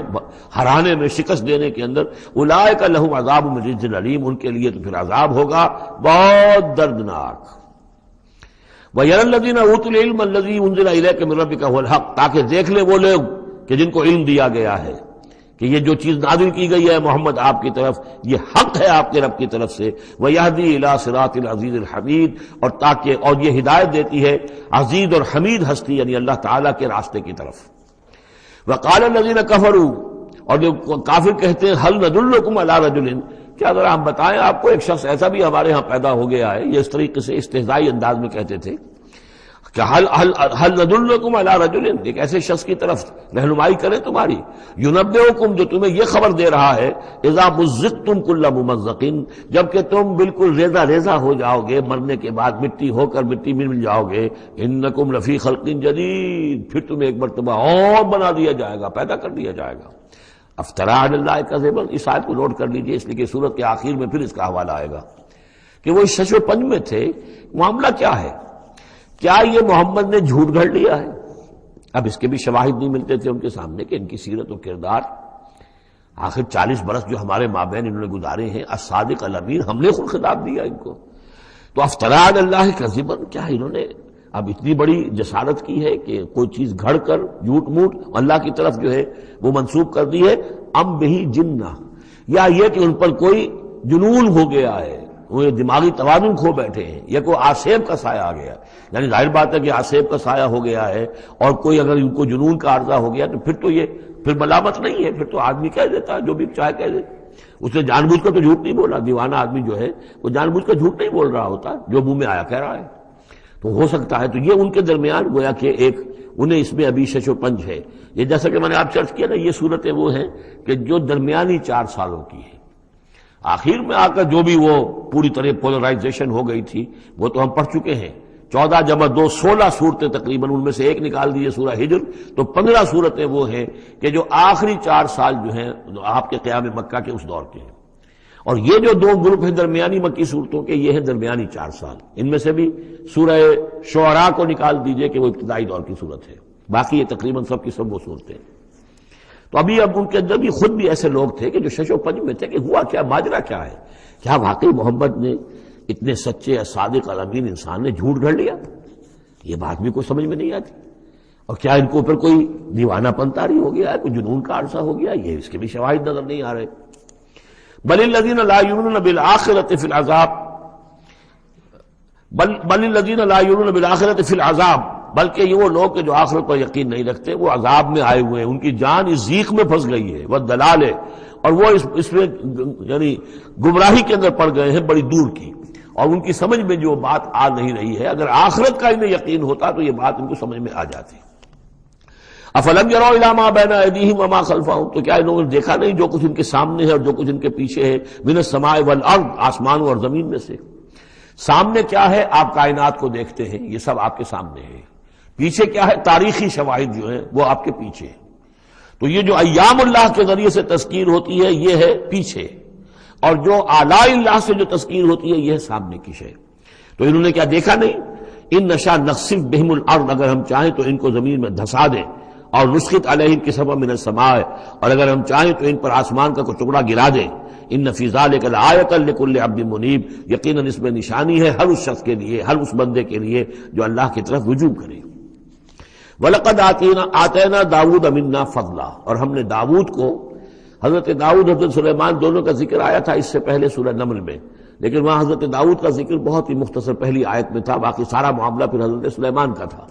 ہرانے میں، شکست دینے کے اندر، اولئک لہم عذاب من رجز علیم، ان کے لیے تو پھر عذاب ہوگا بہت دردناک۔ وَيَرَى الَّذِينَ أُوتُوا الْعِلْمَ الَّذِي أُنزِلَ إِلَيْكَ مِن رَّبِّكَ هُوَ الْحَقُّ، تاکہ دیکھ لے وہ لوگ کہ جن کو علم دیا گیا ہے کہ یہ جو چیز نازل کی گئی ہے محمد آپ کی طرف، یہ حق ہے آپ کے رب کی طرف سے۔ وَيَهْدِي إِلَى صِرَاطِ الْعَزِيزِ الْحَمِيدِ، اور یہ ہدایت دیتی ہے عزیز اور حمید ہستی یعنی اللہ تعالیٰ کے راستے کی طرف۔ وَقَالَ الَّذِينَ كَفَرُوا، اور جو کافر کہتے ہیں، هَلْ نَدُلُّكُمْ عَلَىٰ رَجُلٍ، کیا ذرا ہم بتائیں آپ کو ایک شخص ایسا بھی ہمارے ہاں پیدا ہو گیا ہے، یہ اس طریقے سے استہزائی انداز میں کہتے تھے کہ هل ندلکم علی رجل، ایک ایسے شخص کی طرف رہنمائی کریں تمہاری، ینبئکم، جو تمہیں یہ خبر دے رہا ہے، اذا مزقتم کل ممزق، جبکہ تم بالکل ریزہ ریزہ ہو جاؤ گے، مرنے کے بعد مٹی ہو کر مٹی میں مل جاؤ گے، انکم لفی خلق جدید، پھر تمہیں ایک مرتبہ اور بنا دیا جائے گا، پیدا کر دیا جائے گا۔ افترا علی اللہ کذبا، اس آیت کو نوٹ کر لیجئے، اس لیے کہ سورت کے آخر میں پھر اس کا حوالہ آئے گا کہ وہ شش و پنج میں تھے۔ معاملہ کیا ہے؟ کیا یہ محمد نے جھوٹ گھڑ لیا ہے؟ اب اس کے بھی شواہد نہیں ملتے تھے ان کے سامنے کہ ان کی سیرت و کردار، آخر 40 برس جو ہمارے مابین انہوں نے گزارے ہیں، الصادق الامین، ہم نے خود خطاب دیا ان کو۔ تو افترا علی اللہ کذبا، کیا انہوں نے اب اتنی بڑی جسارت کی ہے کہ کوئی چیز گھڑ کر جھوٹ موٹ اللہ کی طرف جو ہے وہ منسوب کر دی ہے؟ ام بہی جنہ، یا یہ کہ ان پر کوئی جنون ہو گیا ہے، وہ دماغی توازن کھو بیٹھے ہیں، یا کوئی آسیب کا سایہ آ گیا، یعنی ظاہر بات ہے کہ آسیب کا سایہ ہو گیا ہے، اور کوئی اگر ان کو جنون کا عارضہ ہو گیا تو پھر تو یہ پھر ملامت نہیں ہے، پھر تو آدمی کہہ دیتا ہے جو بھی چاہے کہہ دے، اس نے جان بوجھ کر تو جھوٹ نہیں بولا، دیوانہ آدمی جو ہے وہ جان بوجھ کر جھوٹ نہیں بول رہا ہوتا، جو منہ میں آیا کہہ رہا ہے۔ تو ہو سکتا ہے تو یہ ان کے درمیان گویا کہ ایک انہیں اس میں ابھی شش و پنج ہے۔ یہ جیسا کہ میں نے آپ چرچ کیا نا، یہ صورتیں وہ ہیں کہ جو درمیانی 4 سالوں کی ہیں، آخر میں آ کر جو بھی وہ پوری طرح پولرائزیشن ہو گئی تھی وہ تو ہم پڑھ چکے ہیں 14 جمع 2 16 صورتیں تقریباً، ان میں سے ایک نکال دیجیے سورہ ہجر تو 15 صورتیں وہ ہیں کہ جو آخری 4 سال جو ہیں آپ کے قیام مکہ کے اس دور کے ہیں، اور یہ جو 2 گروپ ہیں درمیانی مکی صورتوں کے، یہ ہیں درمیانی 4 سال۔ ان میں سے بھی سورہ شعراء کو نکال دیجئے کہ وہ ابتدائی دور کی صورت ہے، باقی یہ تقریباً سب کی سب وہ صورتیں۔ تو اب ان کے اندر بھی خود بھی ایسے لوگ تھے کہ جو شش و پنج میں تھے کہ ہوا کیا، ماجرا کیا ہے، کیا واقعی محمد نے اتنے سچے صادق الامین انسان نے جھوٹ گھڑ لیا؟ یہ بات بھی کوئی سمجھ میں نہیں آتی، اور کیا ان کو اوپر کوئی دیوانہ پن طاری ہو گیا ہے، کوئی جنون کا عرصہ ہو گیا، یہ اس کے بھی شواہد نظر نہیں آ رہے۔ بل الذین لا یؤمنون بالآخرۃ فی العذاب بل الذین لا یؤمنون بالآخرۃ فی العذاب، بلکہ یہ وہ لوگ کہ جو آخرت پر یقین نہیں رکھتے وہ عذاب میں آئے ہوئے ہیں، ان کی جان اس ضیق میں پھنس گئی ہے، وہ دلال ہے، اور وہ اس میں یعنی گمراہی کے اندر پڑ گئے ہیں بڑی دور کی، اور ان کی سمجھ میں جو بات آ نہیں رہی ہے، اگر آخرت کا انہیں یقین ہوتا تو یہ بات ان کو سمجھ میں آ جاتی۔ افلم یروا الی ما بین ایدیہم وما خلفہم، تو کیا انہوں نے دیکھا نہیں جو کچھ ان کے سامنے ہے اور جو کچھ ان کے پیچھے ہے، من السماء والارض، آسمانوں اور زمین میں سے۔ سامنے کیا ہے؟ آپ کائنات کو دیکھتے ہیں، یہ سب آپ کے سامنے ہے۔ پیچھے کیا ہے؟ تاریخی شواہد جو ہیں وہ آپ کے پیچھے ہیں۔ تو یہ جو ایام اللہ کے ذریعے سے تذکیر ہوتی ہے یہ ہے پیچھے، اور جو آلاء اللہ سے جو تذکیر ہوتی ہے یہ ہے سامنے کی شے۔ تو انہوں نے کیا دیکھا نہیں؟ ان نشاء نخسف بہم الارض، اگر ہم چاہیں تو ان کو زمین میں دھسا دیں، اور نسقط علیہم کسفا من السماء، اور اگر ہم چاہیں تو ان پر آسمان کا کوئی ٹکڑا گرا دیں۔ ان فی ذلک لآیۃ لکل عبد منیب، یقیناً اس میں نشانی ہے ہر اس شخص کے لیے، ہر اس بندے کے لیے جو اللہ کی طرف رجوع کرے۔ وَلَقَدْ آتَيْنَا دَاوُودَ مِنَّا فَضْلًا، اور ہم نے داؤد کو، حضرت داؤد حضرت سلیمان دونوں کا ذکر آیا تھا اس سے پہلے سورہ نمل میں، لیکن وہاں حضرت داؤد کا ذکر بہت ہی مختصر پہلی آیت میں تھا، باقی سارا معاملہ پھر حضرت سلیمان کا تھا۔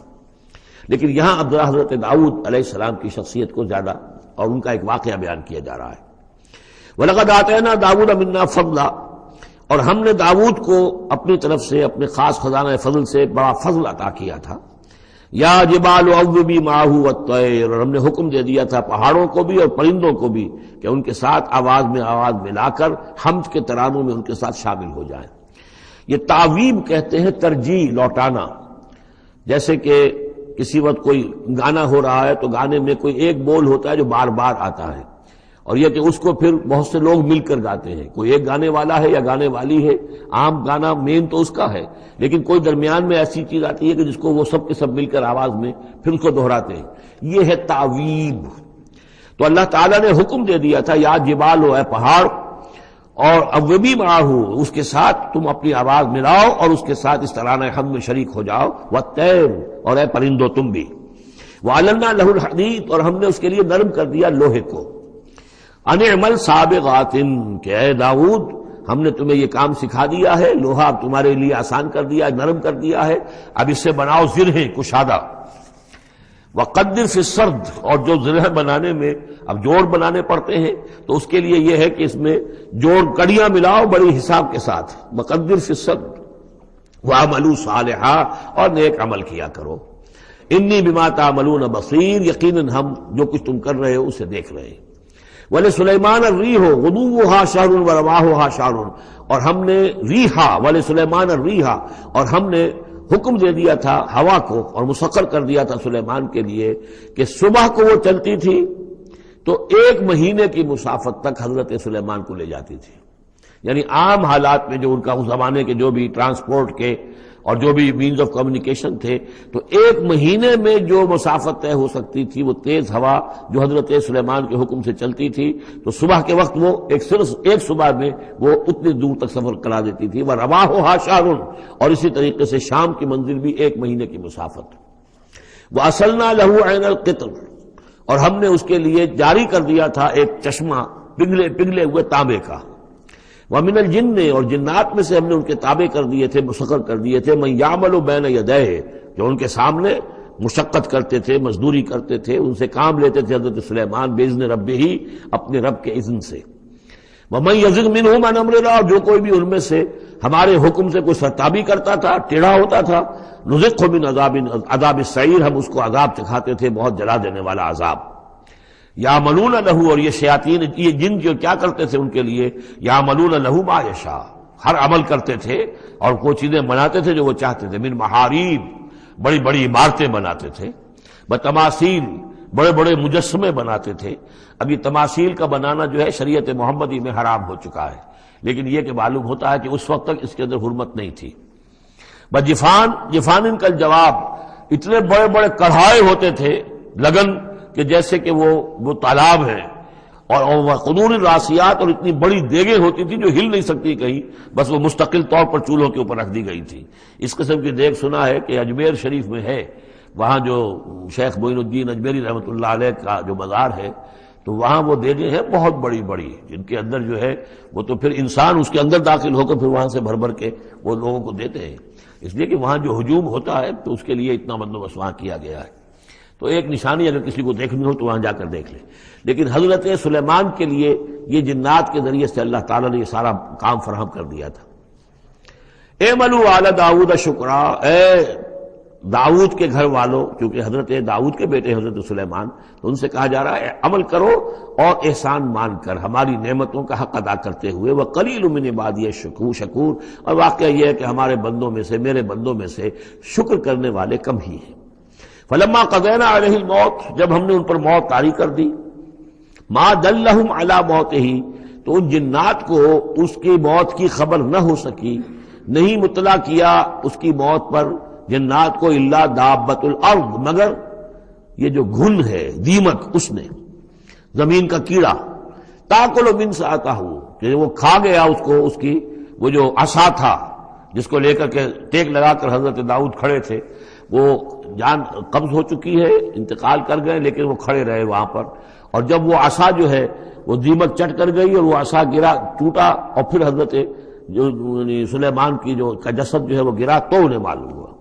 لیکن یہاں اب ذرا حضرت داؤد علیہ السلام کی شخصیت کو زیادہ اور ان کا ایک واقعہ بیان کیا جا رہا ہے۔ وَلَقَدْ آتَيْنَا دَاوُودَ مِنَّا فَضْلًا، اور ہم نے داؤد کو اپنی طرف سے اپنے خاص خزانہ فضل سے بڑا فضل عطا کیا تھا۔ یا جبال اوبی معہ والطیر، اور ہم نے حکم دے دیا تھا پہاڑوں کو بھی اور پرندوں کو بھی کہ ان کے ساتھ آواز میں آواز ملا کر حمد کے ترانوں میں ان کے ساتھ شامل ہو جائیں۔ یہ تعویب کہتے ہیں ترجیح، لوٹانا۔ جیسے کہ کسی وقت کوئی گانا ہو رہا ہے تو گانے میں کوئی ایک بول ہوتا ہے جو بار بار آتا ہے، اور یہ کہ اس کو پھر بہت سے لوگ مل کر گاتے ہیں، کوئی ایک گانے والا ہے یا گانے والی ہے، عام گانا مین تو اس کا ہے، لیکن کوئی درمیان میں ایسی چیز آتی ہے کہ جس کو وہ سب کے سب مل کر آواز میں پھر اس کو دہراتے ہیں، یہ ہے تعویب۔ تو اللہ تعالیٰ نے حکم دے دیا تھا یا جبال ہو، اے پہاڑ، اور اوبی معہ، اس کے ساتھ تم اپنی آواز ملاؤ اور اس کے ساتھ اس ترانہ حمد میں شریک ہو جاؤ، والطیر، اور اے پرندو تم بھی، وَعَلَنَّا لَهُ الْحَدِيدَ، اور ہم نے اس کے لیے نرم کر دیا لوہے کو، ان اعمل سابغات، کہ اے داؤد ہم نے تمہیں یہ کام سکھا دیا ہے، لوہا اب تمہارے لیے آسان کر دیا، نرم کر دیا ہے، اب اس سے بناؤ زرہیں کشادہ، وقدر فی السرد، اور جو زرہ بنانے میں اب جوڑ بنانے پڑتے ہیں تو اس کے لیے یہ ہے کہ اس میں جوڑ کڑیاں ملاؤ بڑی حساب کے ساتھ، وقدر فی السرد وعملوا صالحا، اور نیک عمل کیا کرو، انی بما تعملون بصیر، یقیناً ہم جو کچھ تم کر رہے ہو اسے دیکھ رہے ہیں۔ وَلِسُلَيْمَانَ الرِّيحُ غُدُوُّهَا شَهْرٌ وَرَوَاحُهَا شَهْرٌ، اور ہم نے ریحا، وَلِسُلَيْمَانَ الرِّيحَ، اور ہم نے حکم دے دیا تھا ہوا کو اور مسخر کر دیا تھا سلیمان کے لیے کہ صبح کو وہ چلتی تھی تو 1 مہینے کی مسافت تک حضرت سلیمان کو لے جاتی تھی، یعنی عام حالات میں جو ان کا اس زمانے کے جو بھی ٹرانسپورٹ کے اور جو بھی مینز آف کمیونیکیشن تھے، تو 1 مہینے میں جو مسافت طے ہو سکتی تھی وہ تیز ہوا جو حضرت سلیمان کے حکم سے چلتی تھی، تو صبح کے وقت وہ صرف ایک صبح میں وہ اتنی دور تک سفر کرا دیتی تھی، وَرَوَاحُهَا شَهْرٌ، اور اسی طریقے سے شام کی منزل بھی 1 مہینے کی مسافت۔ وَأَصَلْنَا لَهُ عَيْنَ الْقِطْرِ، اور ہم نے اس کے لیے جاری کر دیا تھا ایک چشمہ پگھلے ہوئے تانبے کا، وَمِنَ الْجِنِّ، اور جنات میں سے ہم نے ان کے تابع کر دیے تھے، مسخر کر دیے تھے، مَن يَعْمَلُ بَيْنَ يَدَيْهِ، جو ان کے سامنے مشقت کرتے تھے، مزدوری کرتے تھے، ان سے کام لیتے تھے حضرت سلیمان بِإِذْنِ رَبِّهِ، اپنے رب کے اذن سے، وَمَن يَزِغْ مِنْهُمْ عَنْ أَمْرِنَا، اور جو کوئی بھی ان میں سے ہمارے حکم سے کوئی سرتابی کرتا تھا، ٹیڑھا ہوتا تھا، نُذِقْهُ مِنْ عَذَابِ السَّعِيرِ، ہم اس کو عذاب چکھاتے تھے، بہت جلا دینے والا عذاب۔ یعملون لہ، اور یہ شیاطین، یہ جن جو کیا کرتے تھے ان کے لیے، یعملون لہ ما یشاء، ہر عمل کرتے تھے اور وہ چیزیں بناتے تھے جو وہ چاہتے تھے، من محاریب، بڑی بڑی عمارتیں بناتے تھے، بتماثیل، بڑے بڑے مجسمے بناتے تھے۔ اب یہ تماثیل کا بنانا جو ہے شریعت محمدی میں حرام ہو چکا ہے، لیکن یہ کہ معلوم ہوتا ہے کہ اس وقت تک اس کے اندر حرمت نہیں تھی۔ بجفان، جفان کا جواب، اتنے بڑے بڑے کڑھائے ہوتے تھے لگن کہ جیسے کہ وہ تالاب ہیں، اور قدور الراسیات، اور اتنی بڑی دیگیں ہوتی تھی جو ہل نہیں سکتی کہیں، بس وہ مستقل طور پر چولہوں کے اوپر رکھ دی گئی تھی۔ اس قسم کی دیگ سنا ہے کہ اجمیر شریف میں ہے، وہاں جو شیخ معین الدین اجمیری رحمۃ اللہ علیہ کا جو مزار ہے، تو وہاں وہ دیگیں ہیں بہت بڑی بڑی، جن کے اندر جو ہے وہ تو پھر انسان اس کے اندر داخل ہو کر پھر وہاں سے بھر بھر کے وہ لوگوں کو دیتے ہیں، اس لیے کہ وہاں جو ہجوم ہوتا ہے تو اس کے لیے اتنا بندوبست وہاں کیا گیا ہے۔ تو ایک نشانی اگر کسی کو دیکھنی ہو تو وہاں جا کر دیکھ لے۔ لیکن حضرت سلیمان کے لیے یہ جنات کے ذریعے سے اللہ تعالیٰ نے یہ سارا کام فراہم کر دیا تھا۔ اعملوا آل داؤد شکرا، اے داؤد کے گھر والوں، کیونکہ حضرت داؤد کے بیٹے حضرت سلیمان، تو ان سے کہا جا رہا ہے عمل کرو اور احسان مان کر ہماری نعمتوں کا حق ادا کرتے ہوئے، وقلیل من عبادی شکور، اور واقعہ یہ ہے کہ ہمارے بندوں میں سے، میرے بندوں میں سے شکر کرنے والے کم ہی ہیں۔ فلما قضینا علیہ الموت، جب ہم نے ان پر موت طاری کر دی، ما دلہم علی موتہ، تو ان جنات کو اس کی موت کی خبر نہ ہو سکی، نہیں مطلع کیا اس کی موت پر جنات کو، الا دابۃ الارض، مگر یہ جو گھن ہے دیمک، اس نے، زمین کا کیڑا، تاکل من سأتہ، کہ وہ کھا گیا اس کو، اس کی وہ جو عصا تھا جس کو لے کر کے ٹیک لگا کر حضرت داؤد کھڑے تھے، وہ جان قبض ہو چکی ہے، انتقال کر گئے، لیکن وہ کھڑے رہے وہاں پر، اور جب وہ عصا جو ہے وہ دیمک چٹ کر گئی اور وہ عصا گرا، ٹوٹا، اور پھر حضرت جو سلیمان کی جو کا جسد جو ہے وہ گرا، تو انہیں معلوم ہوا۔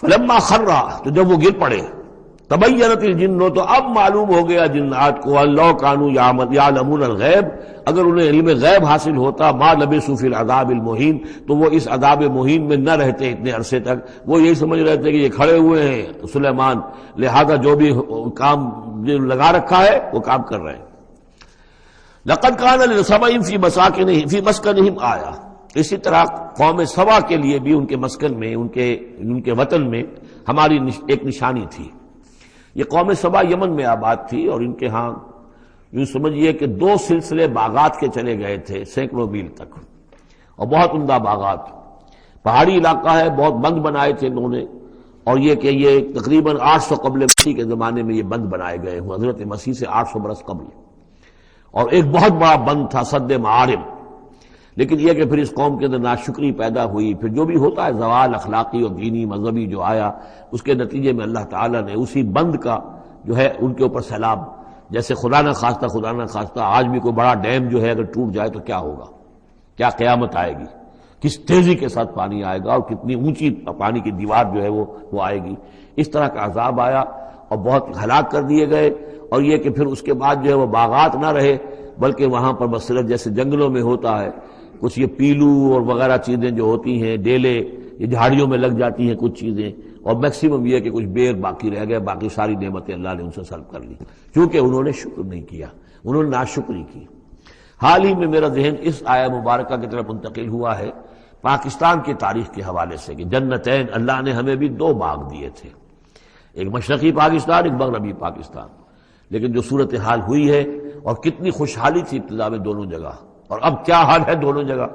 فلما خرّا، تو جب وہ گر پڑے، تبینت الجن، تو اب معلوم ہو گیا جنات کو، اللہ کانوا یعلمون الغیب، اگر انہیں علم غیب حاصل ہوتا، ما لبثوا فی العذاب المہین، تو وہ اس عذاب مہین میں نہ رہتے اتنے عرصے تک۔ وہ یہی سمجھ رہے تھے کہ یہ کھڑے ہوئے ہیں سلیمان، لہذا جو بھی کام لگا رکھا ہے وہ کام کر رہے ہیں۔ لقد کان لسبأ فی مسکنہم آیہ، اسی طرح قوم سبا کے لیے بھی ان کے مسکن میں، ان کے وطن میں ہماری ایک نشانی تھی۔ یہ قوم سبا یمن میں آباد تھی، اور ان کے ہاں یوں سمجھیے کہ 2 سلسلے باغات کے چلے گئے تھے سینکڑوں میل تک، اور بہت عمدہ باغات، پہاڑی علاقہ ہے، بہت بند بنائے تھے انہوں نے، اور یہ کہ یہ تقریباً 800 قبل مسیح کے زمانے میں یہ بند بنائے گئے ہوں، حضرت مسیح سے 800 برس قبل، اور ایک بہت بڑا بند تھا سد معارم۔ لیکن یہ کہ پھر اس قوم کے اندر ناشکری پیدا ہوئی، پھر جو بھی ہوتا ہے زوال اخلاقی اور دینی مذہبی جو آیا، اس کے نتیجے میں اللہ تعالیٰ نے اسی بند کا جو ہے ان کے اوپر سیلاب، جیسے خدا نہ خواستہ آج بھی کوئی بڑا ڈیم جو ہے اگر ٹوٹ جائے تو کیا ہوگا، کیا قیامت آئے گی، کس تیزی کے ساتھ پانی آئے گا، اور کتنی اونچی پانی کی دیوار جو ہے وہ آئے گی، اس طرح کا عذاب آیا اور بہت ہلاک کر دیے گئے۔ اور یہ کہ پھر اس کے بعد جو ہے وہ باغات نہ رہے، بلکہ وہاں پر بس صرف جیسے جنگلوں میں ہوتا ہے کچھ یہ پیلو اور وغیرہ چیزیں جو ہوتی ہیں، ڈیلے، یہ جھاڑیوں میں لگ جاتی ہیں کچھ چیزیں، اور میکسیمم یہ کہ کچھ بیر باقی رہ گئے، باقی ساری نعمتیں اللہ نے ان سے سلب کر لی، کیونکہ انہوں نے شکر نہیں کیا، انہوں نے ناشکری کی۔ حال ہی میں میرا ذہن اس آیہ مبارکہ کی طرف منتقل ہوا ہے پاکستان کی تاریخ کے حوالے سے، کہ جنتین، اللہ نے ہمیں بھی 2 باغ دیے تھے، ایک مشرقی پاکستان، ایک مغربی پاکستان، لیکن جو صورتحال ہوئی ہے، اور کتنی خوشحالی تھی ابتدا میں دونوں جگہ، اور اب کیا حال ہے دونوں جگہ،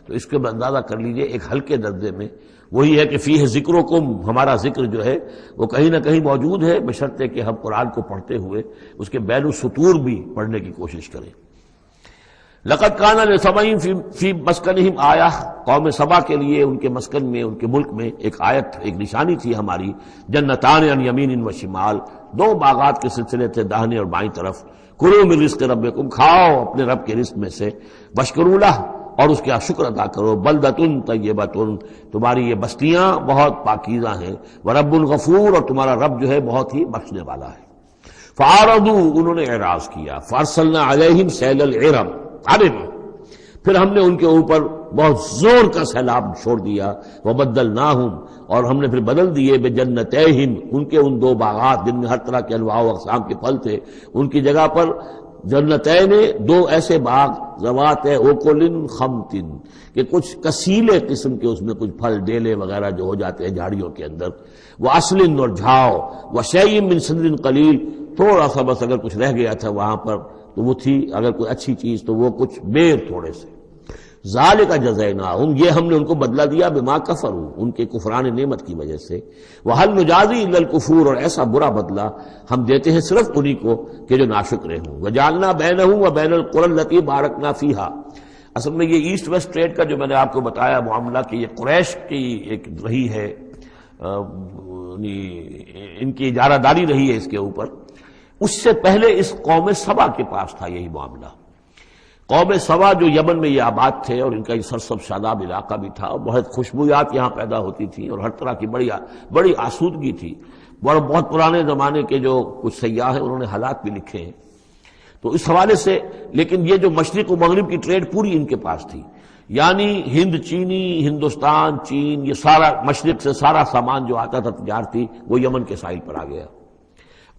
تو اس کے اندازہ کر لیجئے ایک ہلکے درجے میں وہی ہے کہ فیہ ذکرکم، ہمارا ذکر جو ہے وہ کہیں نہ کہیں موجود ہے، بشرطے کہ ہم قرآن کو پڑھتے ہوئے اس کے بین السطور بھی پڑھنے کی کوشش کریں۔ لقد کان لسبأ فی مسکنہم آیہ، قوم سبا کے لیے ان کے مسکن میں، ان کے ملک میں ایک آیت، ایک نشانی تھی ہماری، جنتان عن یمین و شمال، 2 باغات کے سلسلے تھے داہنے اور بائیں طرف، کلوا من رزق ربکم، کھاؤ اپنے رب کے رزق میں سے، واشکروا لہ، اور اس کا شکر ادا کرو، بلدۃ طیبۃ، تمہاری یہ بستیاں بہت پاکیزہ ہیں، ورب غفور، اور تمہارا رب جو ہے بہت ہی بخشنے والا ہے۔ فاعرضوا، انہوں نے اعراض کیا، فارسلنا علیہم سیل العرم، پھر ہم نے ان کے اوپر بہت زور کا سیلاب چھوڑ دیا، وبدلناہم، اور ہم نے پھر بدل دیے، بجنتیہم، ان کے ان 2 باغات جن میں ہر طرح کے انواع و اقسام کے پھل تھے، ان کی جگہ پر جنتین دو ایسے باغ ذوات اوکلن خمتن کہ کچھ کسیلے قسم کے اس میں کچھ پھل ڈیلے وغیرہ جو ہو جاتے ہیں جھاڑیوں کے اندر، وہ اصل اور جھاؤ، وہ شیء من سدر قلیل، تھوڑا سا بس اگر کچھ رہ گیا تھا وہاں پر تو وہ تھی اگر کوئی اچھی چیز تو وہ کچھ بیر تھوڑے سے۔ ذالک جزیناہم، یہ ہم نے ان کو بدلہ دیا بما کفروا، ان کے کفران نعمت کی وجہ سے، وہل نجازی الا الکفور، اور ایسا برا بدلہ ہم دیتے ہیں صرف انہی کو کہ جو ناشکرے ہوں۔ وجعلنا بینہم وبین القری التی بارکنا فیہا، اصل میں یہ ایسٹ ویسٹ ٹریڈ کا جو میں نے آپ کو بتایا معاملہ کہ یہ قریش کی ایک رہی ہے، ان کی اجارہ داری رہی ہے اس کے اوپر، اس سے پہلے اس قوم سبا کے پاس تھا یہی معاملہ۔ قوم سبا جو یمن میں یہ آباد تھے اور ان کا یہ سرسب شاداب علاقہ بھی تھا، بہت خوشبویات یہاں پیدا ہوتی تھیں اور ہر طرح کی بڑی آسودگی تھی، اور بہت پرانے زمانے کے جو کچھ سیاح ہیں انہوں نے حالات بھی لکھے ہیں، تو اس حوالے سے۔ لیکن یہ جو مشرق و مغرب کی ٹریڈ پوری ان کے پاس تھی، یعنی ہند چینی، ہندوستان چین، یہ سارا مشرق سے سارا سامان جو آتا تھا تجارتی وہ یمن کے ساحل پر آ گیا،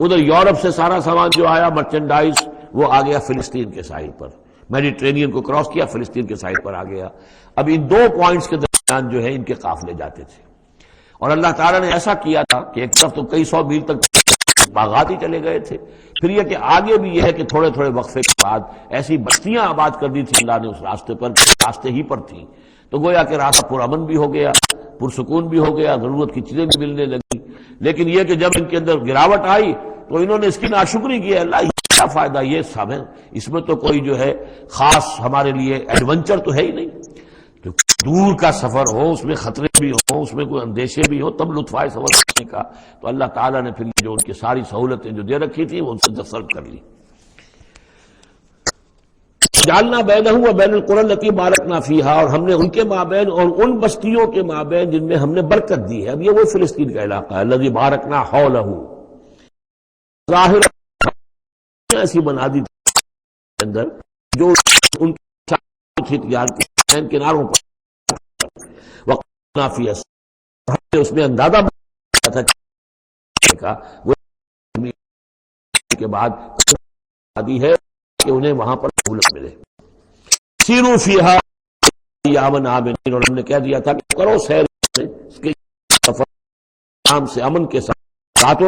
ادھر یورپ سے سارا سامان جو آیا مرچنڈائز وہ آ گیا فلسطین کے ساحل پر، میڈیٹرینین کو کراس کیا فلسطین کے ساحل پر آ گیا۔ اب ان دو پوائنٹس کے درمیان جو ہے ان کے قافلے جاتے تھے، اور اللہ تعالیٰ نے ایسا کیا تھا کہ ایک طرف تو کئی سو میل تک باغات ہی چلے گئے تھے، پھر یہ کہ آگے بھی یہ ہے کہ تھوڑے تھوڑے وقفے کے بعد ایسی بستیاں آباد کر دی تھی اللہ نے اس راستے پر، راستے ہی پر تھیں، تو گویا کہ راستہ پرامن بھی ہو گیا، پرسکون بھی ہو گیا، ضرورت کی چیزیں بھی ملنے لگی۔ لیکن یہ کہ جب ان کے اندر گراوٹ آئی تو انہوں نے اس کی ناشکری کی، اللہ کیا فائدہ، یہ سب ہے، اس میں تو کوئی جو ہے خاص ہمارے لیے ایڈونچر تو ہے ہی نہیں، تو دور کا سفر ہو اس میں خطرے بھی ہوں، اس میں کوئی اندیشے بھی ہوں، تب لطف آئے سفر کرنے کا، تو اللہ تعالیٰ نے پھر جو ان کی ساری سہولتیں جو دے رکھی تھیں وہ ان سے دسترد کر لی۔ جعلنا بینہم وبین القری التی بارکنا فیہا، اور ہم نے ان کے مابین اور ان بستیوں کے مابین جن میں ہم نے برکت دی ہے، اب یہ وہ فلسطین کا علاقہ ہے، الذی بارکنا حولہ، ظاہر ایسی بنا دی اندر جو ان کی تجارت کناروں پر وقنا فی اس میں اندازہ تھا کا وہ کے بعد شادی ہے کہ انہیں وہاں پر سہولت ملے۔ سیروا فیہا ایاما آمنین، اور ہم نے کہہ دیا تھا کہ کرو سیر اس کے سفر آرام سے امن کے ساتھ،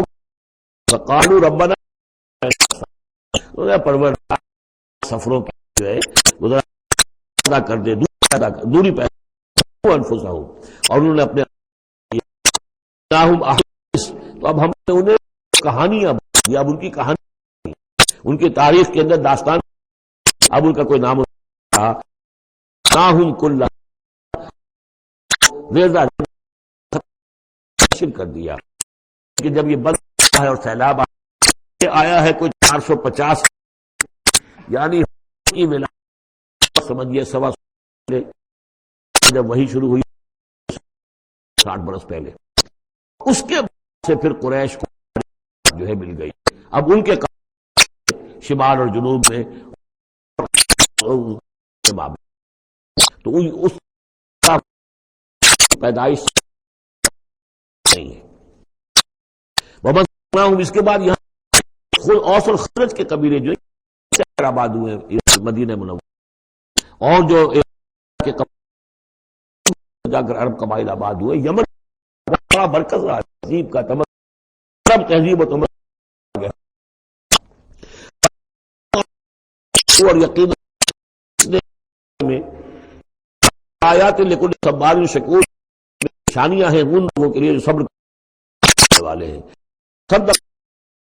فقالوا ربنا پروردگار سفروں کی جو ہے پیدا کر دے، دوری پیدا انفسہم، اور انہوں نے اپنے تو اب ہم نے انہیں کہانیاں دی، اب ان کی کہانی ان کی تاریخ کے اندر داستان، اب ان کا کوئی نام رہا ناہم کل کر دیا کہ جب یہ بند ہے اور سیلاب آیا ہے کوئی 450 یعنی سمجھیے سوا جب وہی شروع ہوئی 60 برس پہلے، اس کے بعد سے پھر قریش کو جو ہے مل گئی، اب ان کے شمال اور جنوب میں تو اس کا پیدائش نہیں ہے۔ اس کے بعد یہاں خود اوس اور خزرج کے قبیلے جو آباد ہوئے مدینہ منورہ، اور جو جا کر عرب قبائل آباد ہوئے، یمن بڑا برکت رہا تہذیب کا، عرب تہذیب و تمدن اور یقین میں آیات لکل صبار شکور نشانیاں ہیں ان لوگوں کے لیے جو صبر کرنے والے ہیں، صدق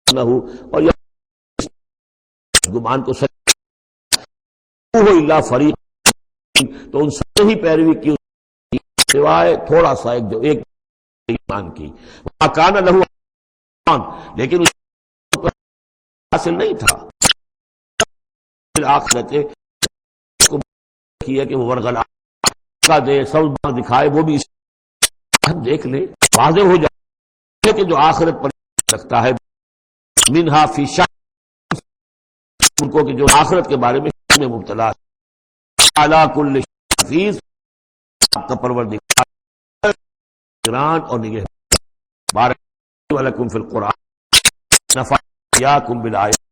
نہ ہو اور گمان کو اللہ فریق، تو ان سے ہی پیروی کی سوائے تھوڑا سا ایک ایمان کی، کان لہو لیکن اس کو حاصل نہیں تھا آخرت کی ہے کہ وہ ورغلا کا دے سب دکھائے، وہ بھی دیکھ لے واضح ہو جائے کہ جو آخرت پر سکتا ہے منہا فی شک، ان کو کہ جو آخرت کے بارے میں مبتلا ہے، علی کل حفیظ، آپ کا پروردگار نگران اور نگہبان، بارک لکم فی القرآن نفعکم بالآیات